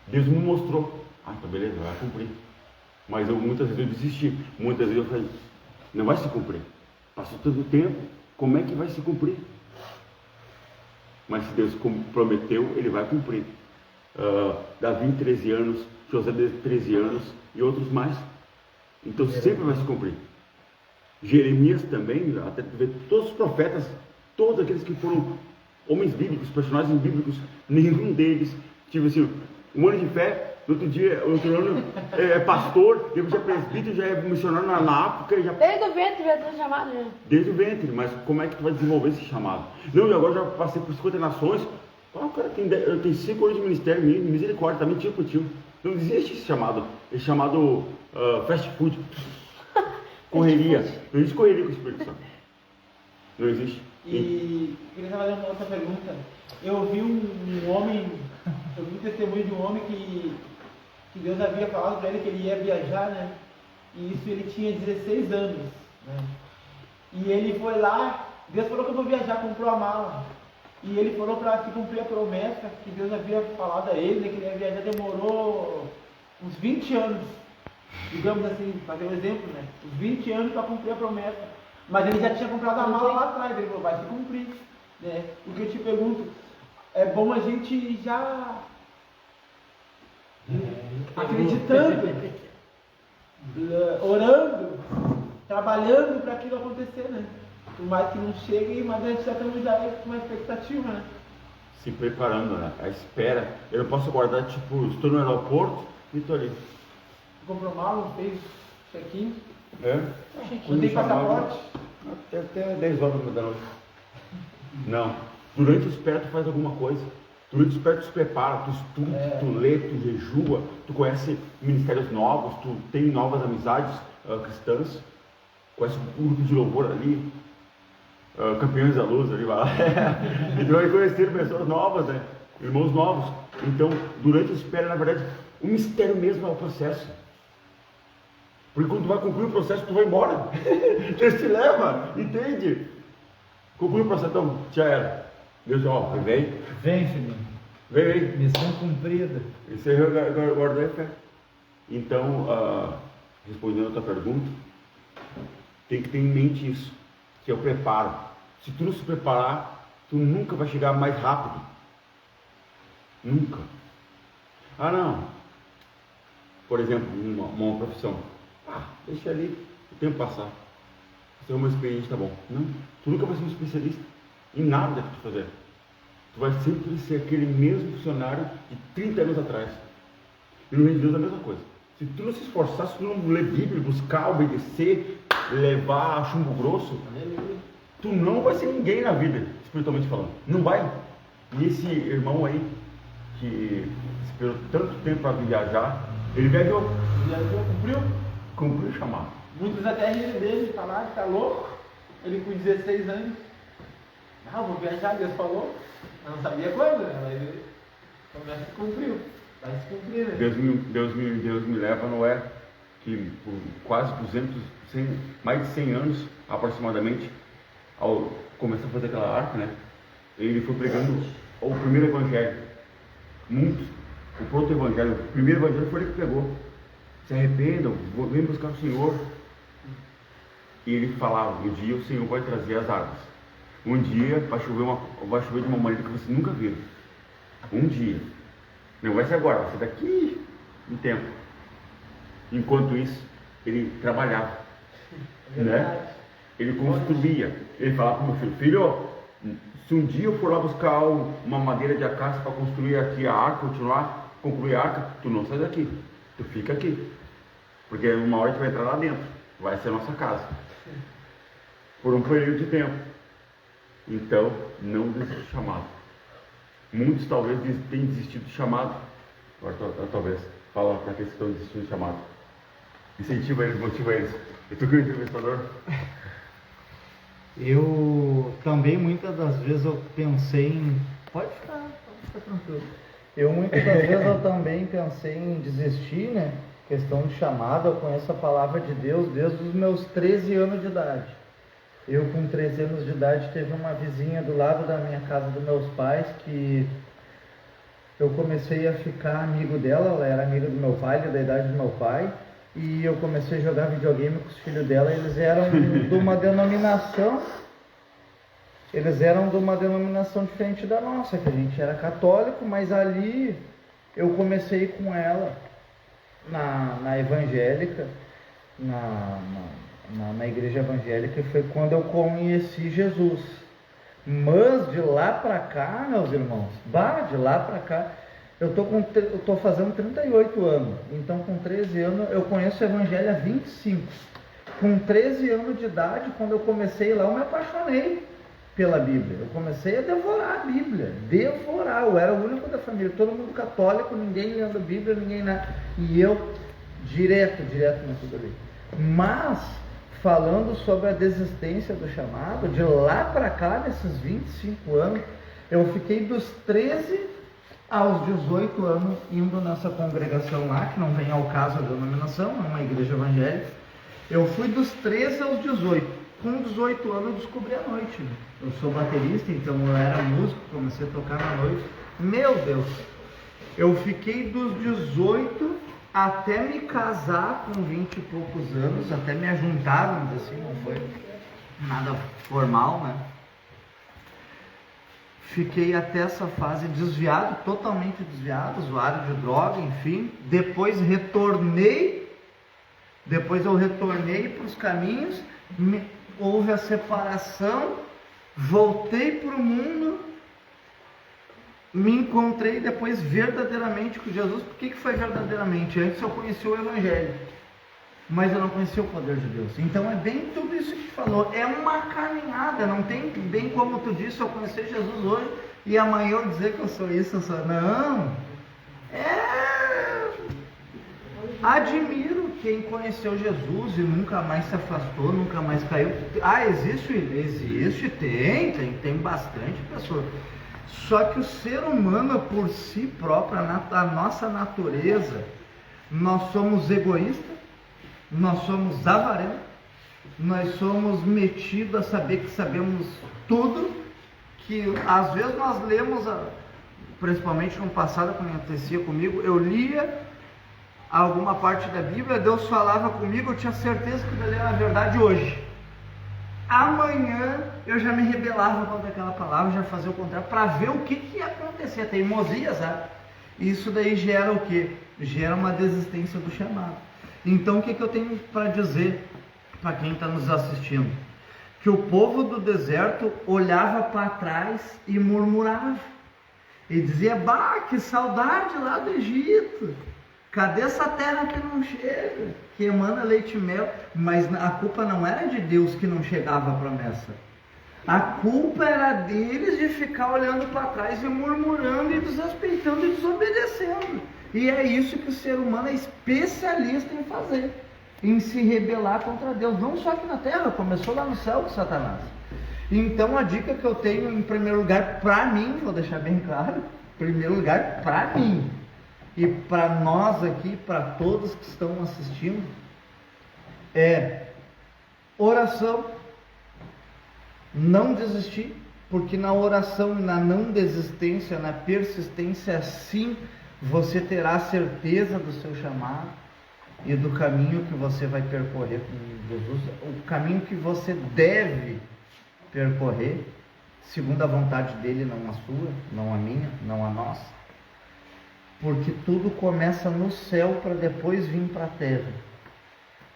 B: Deus me mostrou. Então beleza, vai cumprir. Mas muitas vezes eu desisti. Muitas vezes eu falei, não vai se cumprir. Passou tanto tempo, como é que vai se cumprir? Mas se Deus prometeu, Ele vai cumprir. Davi 13 anos, José 13 anos e outros mais. Então sempre vai se cumprir. Jeremias também, até ver todos os profetas, todos aqueles que foram homens bíblicos, personagens bíblicos, nenhum deles tive assim, um ano de fé. No outro dia, outro ano é pastor, depois já é presbítero, já é missionário na África. Já...
E: Desde o ventre já tem chamado, né?
B: Desde o ventre, mas como é que tu vai desenvolver esse chamado? Não, e agora já passei por 50 nações. O cara tem 5 anos de ministério, misericórdia, tá mentindo pro tio. Não existe esse chamado fast food. Correria. Não existe correria com o Espírito Santo. Não existe.
C: E queria fazer uma outra pergunta. Eu vi um homem, eu vi um testemunho de um homem que Deus havia falado para ele que ele ia viajar, né? E isso ele tinha 16 anos, né? E ele foi lá, Deus falou que eu vou viajar, comprou a mala. E ele falou para se cumprir a promessa que Deus havia falado a ele, né, que ele ia viajar, demorou uns 20 anos, digamos assim, fazer um exemplo, né? Uns 20 anos para cumprir a promessa. Mas ele já tinha comprado a mala lá atrás, ele falou, vai se cumprir, né? O que eu te pergunto, é bom a gente já acreditando, orando, trabalhando para aquilo acontecer, né? Por mais que não chegue, mas a gente já estamos já com uma expectativa, né?
B: Se preparando, né? A espera. Eu não posso guardar, tipo, estou no aeroporto e estou ali.
C: Comprou mala, fez check-in,
B: Não
C: tem passaporte.
B: Até 10 horas da noite. Não. Durante a espera tu faz alguma coisa. Durante a espera tu se prepara, tu estuda, tu lê, tu jejua, tu conhece ministérios novos, tu tem novas amizades cristãs, conhece um grupo de louvor ali, campeões da luz ali, vai lá. E tu vai conhecer pessoas novas, né? Irmãos novos. Então, durante a espera, na verdade, o mistério mesmo é o processo. Porque quando tu vai cumprir o processo, tu vai embora. Deus te leva, entende? Conclui o processo, então, já era. Deus, vem.
A: Vem, filhinho.
B: Vem.
A: Missão cumprida.
B: Isso aí eu guardei a fé. Então, respondendo a tua pergunta, tem que ter em mente isso, que é o preparo. Se tu não se preparar, tu nunca vai chegar mais rápido. Nunca. Não. Por exemplo, uma profissão. Deixa ali o tempo passar. Você é uma experiência, tá bom. Não, tu nunca vai ser um especialista em nada que tu fazer. Tu vai sempre ser aquele mesmo funcionário de 30 anos atrás. E no reino de Deus é a mesma coisa. Se tu não se esforçar, se tu não ler Bíblia, buscar, obedecer, levar chumbo grosso, tu não vai ser ninguém na vida, espiritualmente falando. Não vai. E esse irmão aí, que esperou tanto tempo para viajar, ele viajou, cumpriu o chamado.
C: Muitos até riram dele, falaram que tá louco. Ele com 16 anos. Vou viajar, Deus falou. Eu não sabia quando, né? Mas ele começa a cumpriu. Vai se cumprir, né?
B: Deus me leva, Noé, que por quase 200, mais de 100 anos aproximadamente, ao começar a fazer aquela arca, né? Ele foi pregando o primeiro evangelho. Muitos. O proto-evangelho, o primeiro evangelho foi ele que pegou. Se arrependam, vem buscar o Senhor. E ele falava, um dia o Senhor vai trazer as águas. Um dia vai chover de uma maneira que você nunca viu. Um dia. Não vai ser agora, vai ser daqui um tempo. Enquanto isso, ele trabalhava. Né? Ele construía. Ele falava para o meu filho, Se um dia eu for lá buscar uma madeira de acácia para construir aqui a arca, concluir a arca, tu não sai daqui, tu fica aqui. Porque uma hora a gente vai entrar lá dentro, vai ser a nossa casa. Por um período de tempo. Então, não desista do chamado. Muitos talvez tenham desistido do chamado. Agora talvez, fala para aqueles que estão desistindo do chamado. Incentiva eles, motiva eles. E tu que é o entrevistador?
A: Eu também, muitas das vezes, eu pensei em... Pode ficar tranquilo. Muitas das vezes eu também pensei em desistir, né? Questão de chamada, eu conheço a palavra de Deus desde os meus 13 anos de idade. Eu com 13 anos de idade teve uma vizinha do lado da minha casa dos meus pais que eu comecei a ficar amigo dela, ela era amiga do meu pai, da idade do meu pai, e eu comecei a jogar videogame com os filhos dela, eles eram de uma denominação diferente da nossa, que a gente era católico, mas ali eu comecei com ela na evangélica, na igreja evangélica, e foi quando eu conheci Jesus. Mas de lá para cá, meus irmãos, de lá para cá, eu tô fazendo 38 anos, então com 13 anos eu conheço o evangelho há 25. Com 13 anos de idade, quando eu comecei lá, eu me apaixonei pela Bíblia. Eu comecei a devorar a Bíblia, eu era o único da família, todo mundo católico, ninguém lendo a Bíblia, ninguém nada, e eu direto nessa ali. Mas falando sobre a desistência do chamado, de lá para cá, nesses 25 anos, eu fiquei dos 13 aos 18 anos indo nessa congregação lá, que não vem ao caso a denominação, é uma igreja evangélica. Eu fui dos 13 aos 18. Com 18 anos eu descobri a noite. Eu sou baterista, então eu era músico, comecei a tocar na noite. Meu Deus! Eu fiquei dos 18 até me casar com 20 e poucos anos, até me ajuntar, vamos dizer assim, não foi nada formal, né? Fiquei até essa fase desviado, totalmente desviado, usuário de droga, enfim. Depois eu retornei para os caminhos, houve a separação, voltei para o mundo, me encontrei depois verdadeiramente com Jesus. Por que foi verdadeiramente? Antes eu conheci o Evangelho, mas eu não conhecia o poder de Deus. Então é bem tudo isso que tu falou, é uma caminhada, não tem bem como tu disse, eu conheci Jesus hoje e amanhã eu dizer que eu sou isso, eu sou... Não, admiro quem conheceu Jesus e nunca mais se afastou, nunca mais caiu. Existe, tem bastante pessoa. Só que o ser humano por si próprio, a nossa natureza, nós somos egoístas, nós somos avarentos, nós somos metidos a saber que sabemos tudo, que às vezes nós lemos, principalmente no passado, quando acontecia comigo, eu lia alguma parte da Bíblia, Deus falava comigo, eu tinha certeza que ele era a verdade hoje. Amanhã eu já me rebelava contra aquela palavra, já fazia o contrário, para ver o que ia acontecer, a teimosia, sabe? Isso daí gera o quê? Gera uma desistência do chamado. Então o que eu tenho para dizer para quem está nos assistindo? Que o povo do deserto olhava para trás e murmurava, e dizia: bah, que saudade lá do Egito, cadê essa terra que não chega, que emana leite e mel? Mas a culpa não era de Deus que não chegava a promessa. A culpa era deles de ficar olhando para trás e murmurando e desrespeitando e desobedecendo. E é isso que o ser humano é especialista em fazer, em se rebelar contra Deus. Não só aqui na terra, começou lá no céu com Satanás. Então a dica que eu tenho, em primeiro lugar, para mim, vou deixar bem claro, em primeiro lugar, para mim, e para nós aqui, para todos que estão assistindo, é oração, não desistir, porque na oração, na não desistência, na persistência, sim, você terá certeza do seu chamado e do caminho que você vai percorrer com Jesus, o caminho que você deve percorrer, segundo a vontade dele, não a sua, não a minha, não a nossa. Porque tudo começa no céu para depois vir para a terra.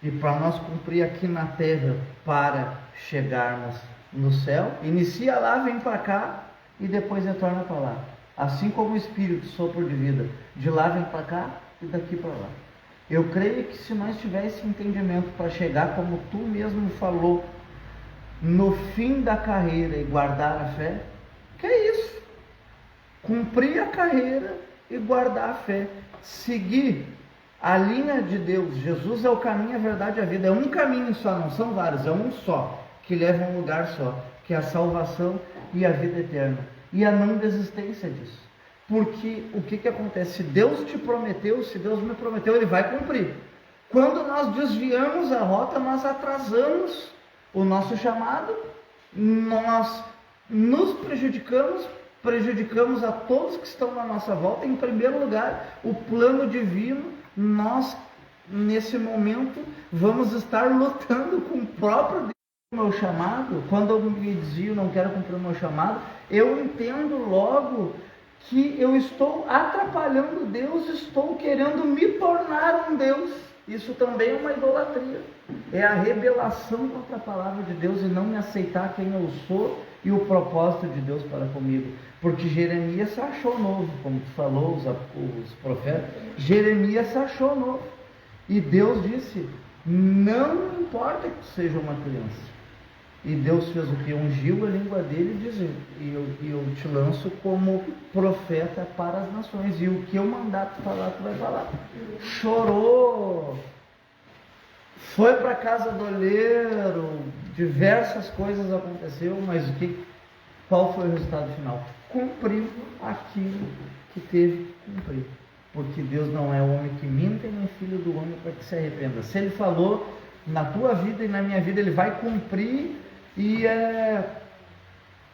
A: E para nós cumprir aqui na terra, para chegarmos no céu, inicia lá, vem para cá e depois retorna para lá. Assim como o Espírito, sopro de vida, de lá vem para cá e daqui para lá. Eu creio que se nós tivéssemos entendimento para chegar, como tu mesmo falou, no fim da carreira e guardar a fé, que é isso? Cumprir a carreira e guardar a fé. Seguir a linha de Deus. Jesus é o caminho, a verdade e a vida. É um caminho só, não são vários, é um só, que leva a um lugar só, que é a salvação e a vida eterna. E a não desistência disso. Porque o que acontece? Se Deus te prometeu, se Deus me prometeu, Ele vai cumprir. Quando nós desviamos a rota, nós atrasamos o nosso chamado, nós nos prejudicamos a todos que estão na nossa volta. Em primeiro lugar, o plano divino, nós, nesse momento, vamos estar lutando com o próprio Deus. O meu chamado, quando eu me desvio, não quero cumprir o meu chamado, eu entendo logo que eu estou atrapalhando Deus, estou querendo me tornar um Deus. Isso também é uma idolatria, é a rebelação contra a palavra de Deus e não me aceitar quem eu sou e o propósito de Deus para comigo. Porque Jeremias se achou novo, como tu falou, os profetas, Jeremias se achou novo, e Deus disse: não importa que tu seja uma criança. E Deus fez o que? Ungiu a língua dele e dizendo: eu te lanço como profeta para as nações, e o que eu mandar tu falar, tu vai falar. Chorou, foi para a casa do oleiro, diversas coisas aconteceram, mas qual foi o resultado final? Cumpriu aquilo que teve que cumprir. Porque Deus não é homem que minta e nem filho do homem para que se arrependa. Se Ele falou na tua vida e na minha vida, Ele vai cumprir. E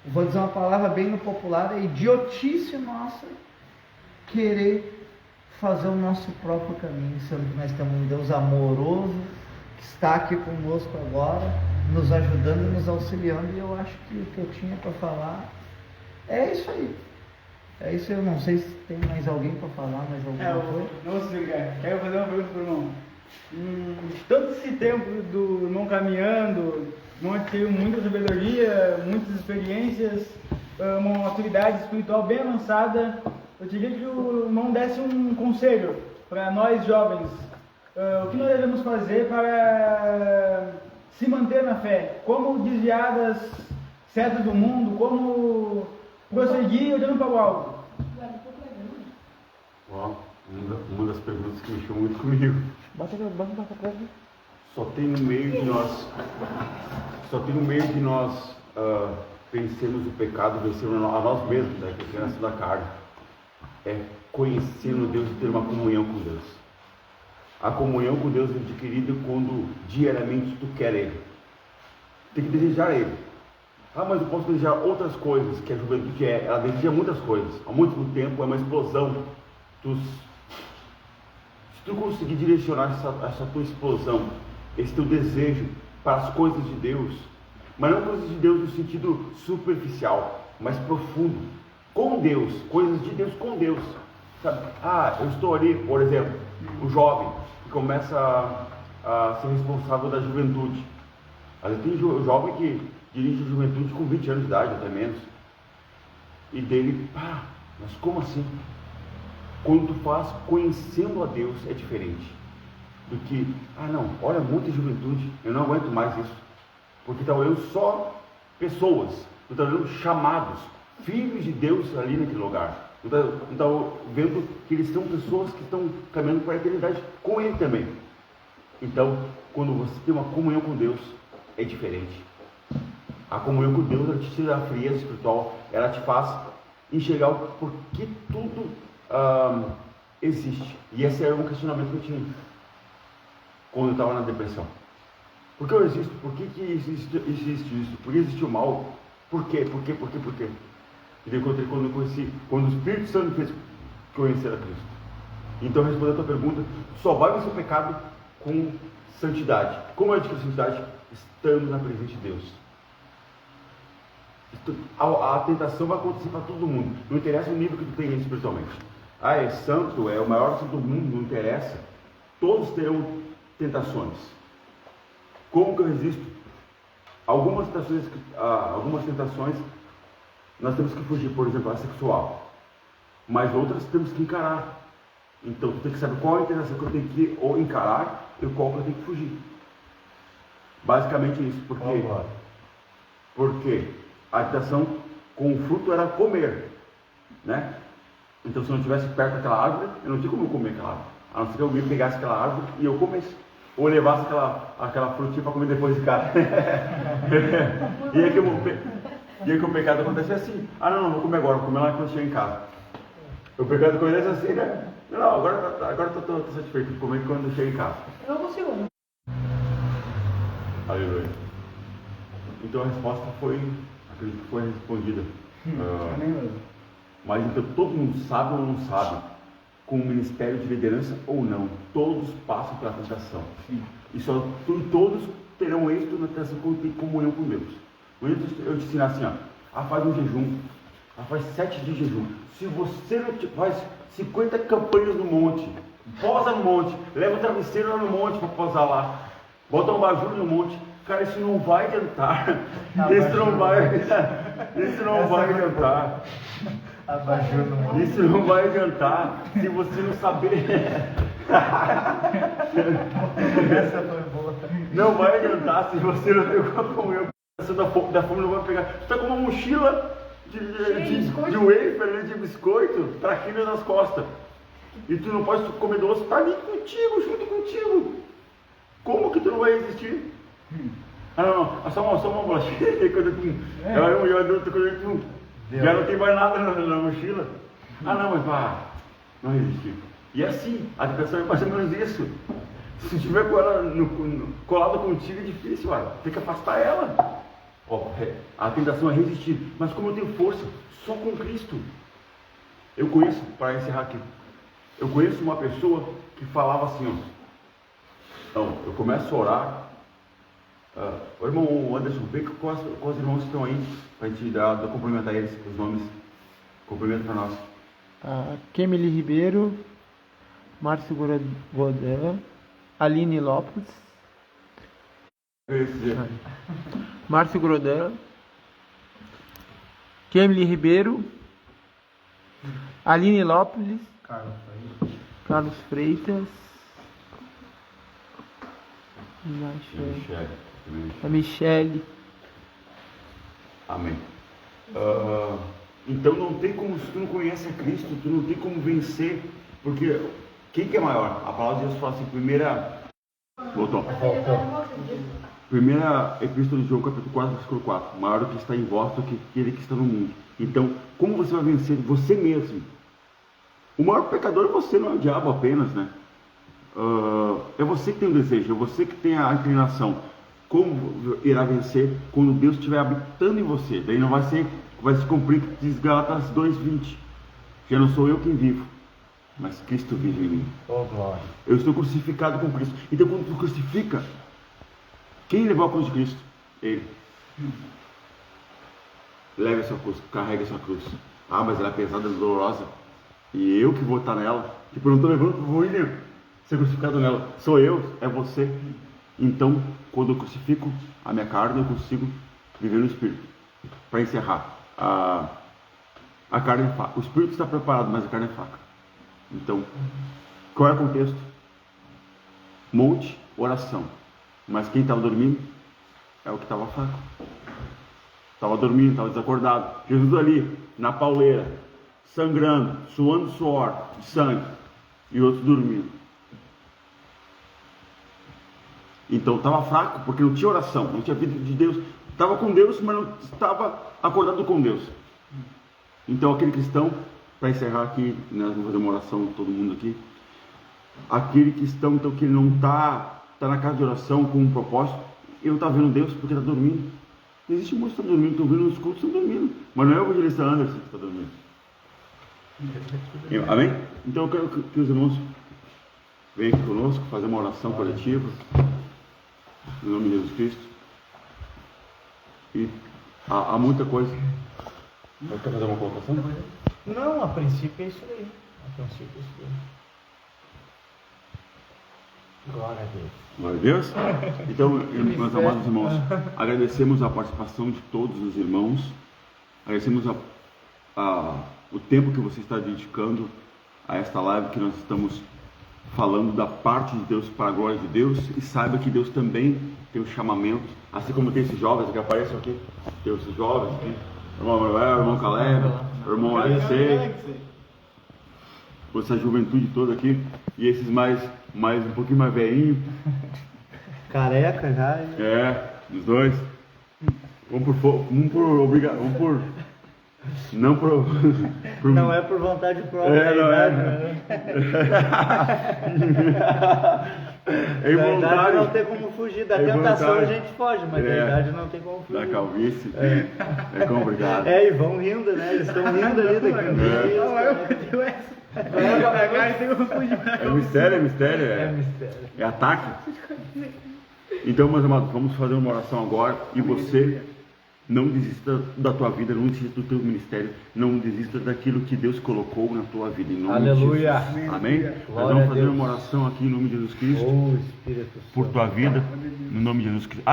A: vou dizer uma palavra bem no popular, é idiotice nossa querer fazer o nosso próprio caminho, sendo que nós temos um Deus amoroso, que está aqui conosco agora, nos ajudando e nos auxiliando. E eu acho que o que eu tinha para falar é isso aí. É isso. Eu não sei se tem mais alguém para falar, mais alguma coisa.
C: Não se ligar. Quero fazer uma pergunta para o irmão. Todo esse tempo do irmão caminhando, irmão teve muita sabedoria, muitas experiências, uma maturidade espiritual bem avançada. Eu queria que o irmão desse um conselho para nós jovens. O que nós devemos fazer para se manter na fé? Como desviar das setas do mundo? Como prosseguir olhando para o alto?
B: Uma das perguntas que mexeu muito comigo. Só tem no meio de nós vencermos o pecado, vencermos a nós mesmos, né, que é a criança da carne, é conhecendo Deus e ter uma comunhão com Deus. A comunhão com Deus é adquirida quando diariamente tu quer Ele. Tem que desejar Ele. Mas eu posso desejar outras coisas, que a juventude ela deseja muitas coisas. Ao mesmo tempo é uma explosão. Se tu conseguir direcionar essa tua explosão, esse teu desejo para as coisas de Deus, mas não coisas de Deus no sentido superficial, mas profundo, com Deus, coisas de Deus com Deus, sabe? Eu estou ali, por exemplo, o jovem que começa a ser responsável da juventude. Às vezes tem jovem que dirige a juventude com 20 anos de idade, até menos, e dele, mas como assim? Quando tu faz conhecendo a Deus é diferente do que, olha, muita juventude, eu não aguento mais isso, porque está olhando só pessoas, tu está olhando chamados, filhos de Deus ali naquele lugar, tu está vendo que eles são pessoas que estão caminhando para a eternidade com Ele também. Então, quando você tem uma comunhão com Deus, é diferente. A comunhão com Deus, ela te tira a frieza espiritual, ela te faz enxergar o porquê tudo existe. E esse era um questionamento que eu tinha quando eu estava na depressão. Por que eu existo? Por que existe isso? Por que existe o mal? Por quê? E daí quando o Espírito Santo me fez conhecer a Cristo. Então, respondendo a tua pergunta, só vai vencer o pecado com santidade. Como é adquirir santidade? Estando na presença de Deus. A tentação vai acontecer para todo mundo. Não interessa o nível que tu tem espiritualmente. É santo, é o maior santo do mundo, não interessa. Todos terão tentações. Como que eu resisto? algumas tentações nós temos que fugir, por exemplo, a sexual, mas outras temos que encarar. Então tu tem que saber qual é a tentação que eu tenho que ou encarar e qual que eu tenho que fugir. Basicamente isso, porque a tentação com o fruto era comer, né? Então se eu não estivesse perto daquela árvore, eu não tinha como eu comer aquela árvore, a não ser que alguém pegasse aquela árvore e eu comesse, ou levasse aquela frutinha para comer depois de casa. E aí que o pecado acontece assim: ah não, vou comer agora, vou comer lá quando chegar em casa. O pecado acontece assim, né? Não, agora estou satisfeito, vou comer quando eu chego em casa.
E: Eu não consigo, né?
B: Aleluia. Então a resposta foi, acredito que foi respondida. Mas então todo mundo sabe ou não sabe, com o ministério de liderança ou não, todos passam pela tentação. E todos terão êxito na tentação quando tem comunhão com Deus. Eu te ensinar assim, faz um jejum, faz 7 dias de jejum. Se você não faz 50 campanhas no monte, posa no monte, leva o travesseiro lá no monte para posar lá, bota um abajur no monte, cara, isso não vai adiantar. Isso não vai adiantar. Isso não vai adiantar se você não saber.
A: Essa foi boa.
B: Não vai adiantar se você não ter comunhão. Da fome não vai pegar. Você está com uma mochila de wafer, de biscoito, traquinas nas costas. E tu não pode comer doce, está ali contigo, junto contigo. Como que tu não vai resistir? Não, só uma bolachinha. Já não tem mais nada na mochila. Não resistir. E assim, a tentação é mais ou menos isso. Se tiver com ela colada contigo é difícil, tem que afastar ela. A tentação é resistir, mas como eu tenho força, só com Cristo. Eu conheço, para encerrar aqui, eu conheço uma pessoa que falava assim, então, eu começo a orar. O irmão Anderson, vem com os irmãos que estão aí, para a gente dar complementar eles, os nomes, cumprimento para nós.
C: Kemily Ribeiro, Márcio Godella, Aline Lopes, Márcio Grodella, Kemily Ribeiro, Aline Lopes, Carlos Freitas, a Michele.
B: Amém. Então não tem como, se tu não conhece a Cristo, tu não tem como vencer, porque quem que é maior? A palavra de Deus fala assim, Primeira Epístola de João, capítulo 4, versículo 4. Maior o que está em vós do que aquele que está no mundo. Então, como você vai vencer você mesmo? O maior pecador é você, não é o diabo apenas, né? É você que tem o desejo, é você que tem a inclinação. Como irá vencer quando Deus estiver habitando em você? Daí não vai se cumprir, diz Gálatas 2:20. Já não sou eu quem vivo, mas Cristo vive em mim.
A: Glória.
B: Eu estou crucificado com Cristo. Então quando tu crucifica, quem levou a cruz de Cristo? Ele. Leve a sua cruz, carregue a sua cruz. Mas ela é pesada, dolorosa. E eu que vou estar nela. Tipo, eu não estou levando para o William ser crucificado nela. Sou eu, é você. Então, quando eu crucifico a minha carne, eu consigo viver no Espírito. Para encerrar, a carne é fraca. O Espírito está preparado, mas a carne é fraca. Então, qual é o contexto? Monte, oração. Mas quem estava dormindo é o que estava fraco. Estava dormindo, estava desacordado. Jesus ali, na pauleira, sangrando, suando suor, de sangue. E outros dormindo. Então estava fraco, porque não tinha oração, não tinha vida de Deus. Estava com Deus, mas não estava acordado com Deus. Então aquele cristão, para encerrar aqui, nós vamos fazer uma oração todo mundo aqui. Aquele cristão, então, que ele não está na casa de oração com um propósito, ele não está vendo Deus porque está dormindo. Existe muitos que estão dormindo, estão vindo nos cultos, estão dormindo. Mas não é o evangelista Anderson que está dormindo. Amém? Então eu quero que os irmãos venham aqui conosco, fazer uma oração coletiva. Em nome de Jesus Cristo. E há muita coisa. Quer fazer uma colocação?
A: Não, a princípio é isso aí. Glória a Deus.
B: Glória a Deus. Então, meus amados irmãos, agradecemos a participação de todos os irmãos, agradecemos o tempo que você está dedicando a esta live que nós estamos falando da parte de Deus para a glória de Deus, e saiba que Deus também tem um chamamento, assim como tem esses jovens que aparecem aqui, tem esses jovens aqui, o irmão Manuel, o irmão Caleb, o irmão Alexei, essa juventude toda aqui, e esses mais um pouquinho mais velhinho,
A: Careca já.
B: os dois, não por
A: Não é por vontade própria.
B: não é.
A: Né?
B: É involuntário.
A: Na verdade não tem como fugir. Da
B: É
A: tentação a
B: involuntário.
A: gente foge, mas na verdade não tem como fugir.
B: Da calvície. É complicado.
A: E vão rindo, né? Eles estão rindo ali daqui.
B: É mistério.
A: É mistério.
B: É ataque. Então, meus amados, vamos fazer uma oração agora. E você não desista da tua vida, não desista do teu ministério, não desista daquilo que Deus colocou na tua vida. Em nome
A: Aleluia.
B: de Jesus. Amém? Nós
A: Glória
B: vamos
A: a
B: fazer
A: Deus.
B: uma oração aqui em nome de Jesus Cristo.
A: Espírito
B: Por
A: Santo.
B: tua vida, no nome de Jesus Cristo.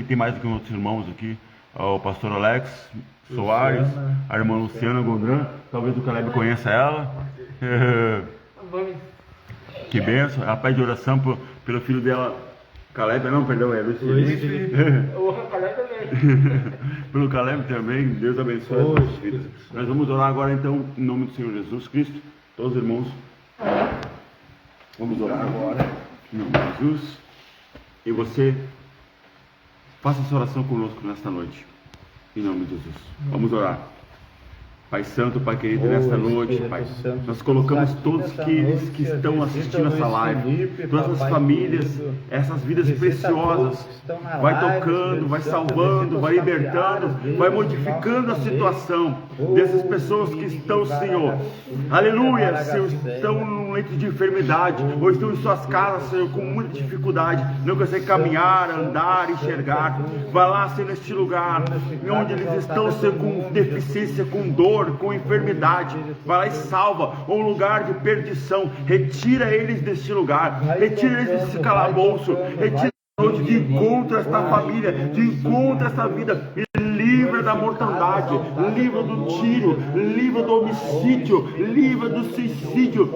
B: Tem mais do que outros irmãos aqui. O pastor Alex Soares, a irmã Luciana Gondran. Talvez o Caleb conheça ela. Que benção. Ela pede oração pelo filho dela. Caleb, não, perdão, é Luiz Felipe. Pelo Caleb também, Deus abençoe as nossas vidas. Nós vamos orar agora então, em nome do Senhor Jesus Cristo, todos os irmãos. Vamos orar agora, em nome de Jesus. E você, faça essa oração conosco nesta noite, em nome de Jesus. Vamos orar. Pai Santo, Pai querido, nesta noite, Pai, nós colocamos todos que estão assistindo essa live, todas as famílias, essas vidas preciosas, vai tocando, vai salvando, vai libertando, vai modificando a situação dessas pessoas que estão, Senhor, aleluia, Senhor, estão num leito de enfermidade, ou estão em suas casas, Senhor, com muita dificuldade, não conseguem caminhar, andar, enxergar. Vai lá, Senhor, neste lugar, onde eles estão, Senhor, com deficiência, com dor, com enfermidade, vai lá e salva, um lugar de perdição, retira eles deste lugar, retira eles desse calabouço, retira de encontro a esta família, de encontro a esta vida, e livra da mortandade, livra do tiro, livra do homicídio, livra do suicídio,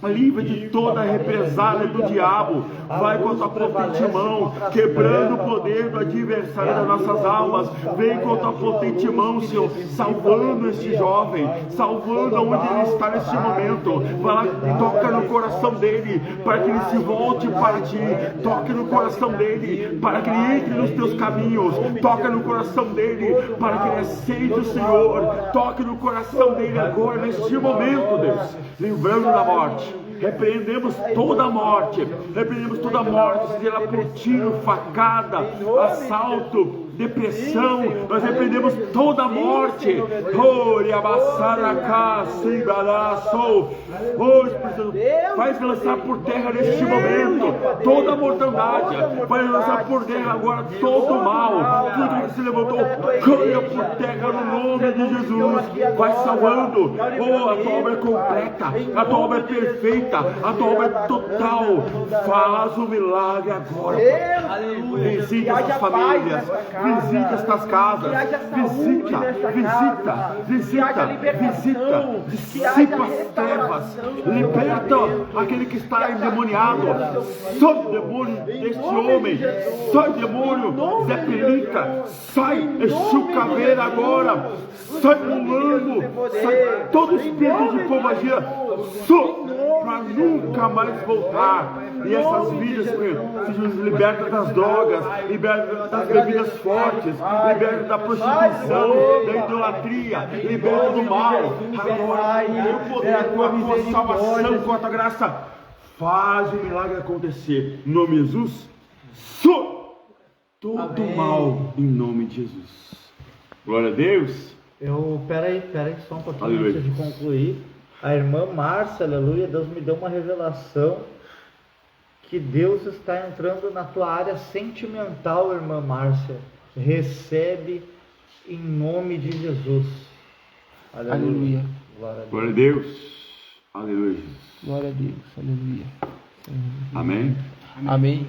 B: livra de toda a represália do diabo. Vai com a tua potente mão, quebrando o poder do adversário das nossas almas. Vem com a tua potente mão, Senhor, salvando este jovem, salvando onde ele está neste momento. Vai lá e toca no coração dele, para que ele se volte para ti. Toque no coração dele, para que ele entre nos teus caminhos. Toca no coração dele, para que ele aceite o Senhor. Toque no coração dele agora, neste momento, Deus, livrando da morte. Repreendemos toda a morte, seja ela por tiro, facada, assalto, depressão. Nós repreendemos toda a morte. Vai lançar por terra neste momento toda a mortandade, vai lançar por terra agora todo o mal, tudo que se levantou, caia por terra no nome de Jesus. Vai salvando. A tua obra é completa, a tua obra é perfeita, a tua obra é total. Faz o milagre agora. Visita essas famílias, visita estas casas, visita, dissipa as trevas, liberta aquele que está endemoniado. Sai demônio deste homem, sai demônio Zé Pelica, sai Exu Caveira agora, sai pulando, sai todo espírito de pombagira, para nunca mais voltar. E essas vidas, Senhor, sejam libertas das drogas, libertas das bebidas fortes, libertas da prostituição, da idolatria, libertas do mal. Agora, o poder com a tua salvação, com a tua graça, faz o milagre acontecer. Em nome de Jesus, todo mal, em nome de Jesus. Glória a Deus.
A: Peraí, só um pouquinho.
B: Aleluia.
A: Antes de concluir. A irmã Márcia, aleluia, Deus me deu uma revelação que Deus está entrando na tua área sentimental, irmã Márcia. Recebe em nome de Jesus.
C: Aleluia.
B: Glória a Deus. Aleluia.
C: Glória a Deus. Aleluia.
B: Amém.
C: Amém.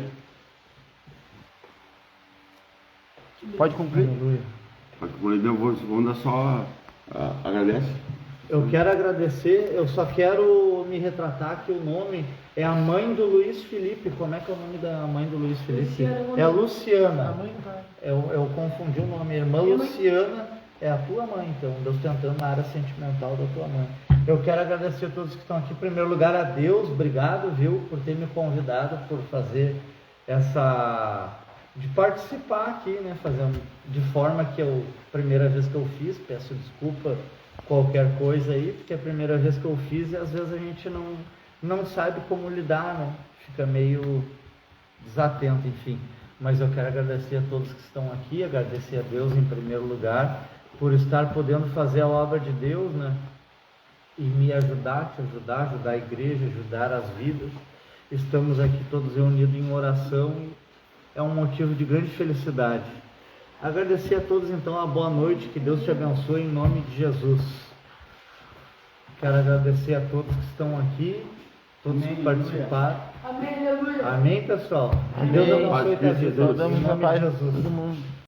C: Pode concluir.
B: Vamos dar só. Agradece.
A: Eu quero agradecer, eu só quero me retratar que o nome é a mãe do Luiz Felipe. Como é que é o nome da mãe do Luiz Felipe? É a Luciana. Eu confundi o nome. Irmã Luciana é a tua mãe, então. Deus tentando na área sentimental da tua mãe. Eu quero agradecer a todos que estão aqui. Em primeiro lugar, a Deus. Obrigado, viu, por ter me convidado, por fazer de participar aqui, né? Fazendo de forma que primeira vez que eu fiz, peço desculpa qualquer coisa aí, porque é a primeira vez que eu fiz e às vezes a gente não sabe como lidar, né? Fica meio desatento, enfim. Mas eu quero agradecer a todos que estão aqui, agradecer a Deus em primeiro lugar, por estar podendo fazer a obra de Deus, né? E me ajudar, te ajudar, ajudar a igreja, ajudar as vidas. Estamos aqui todos reunidos em oração, é um motivo de grande felicidade. Agradecer a todos então a boa noite, que Deus te abençoe em nome de Jesus. Quero agradecer a todos que estão aqui, todos que participaram.
E: Amém, aleluia.
A: Amém, pessoal. Que Deus abençoe a tua vida. Em nome de Jesus.
C: Todo mundo.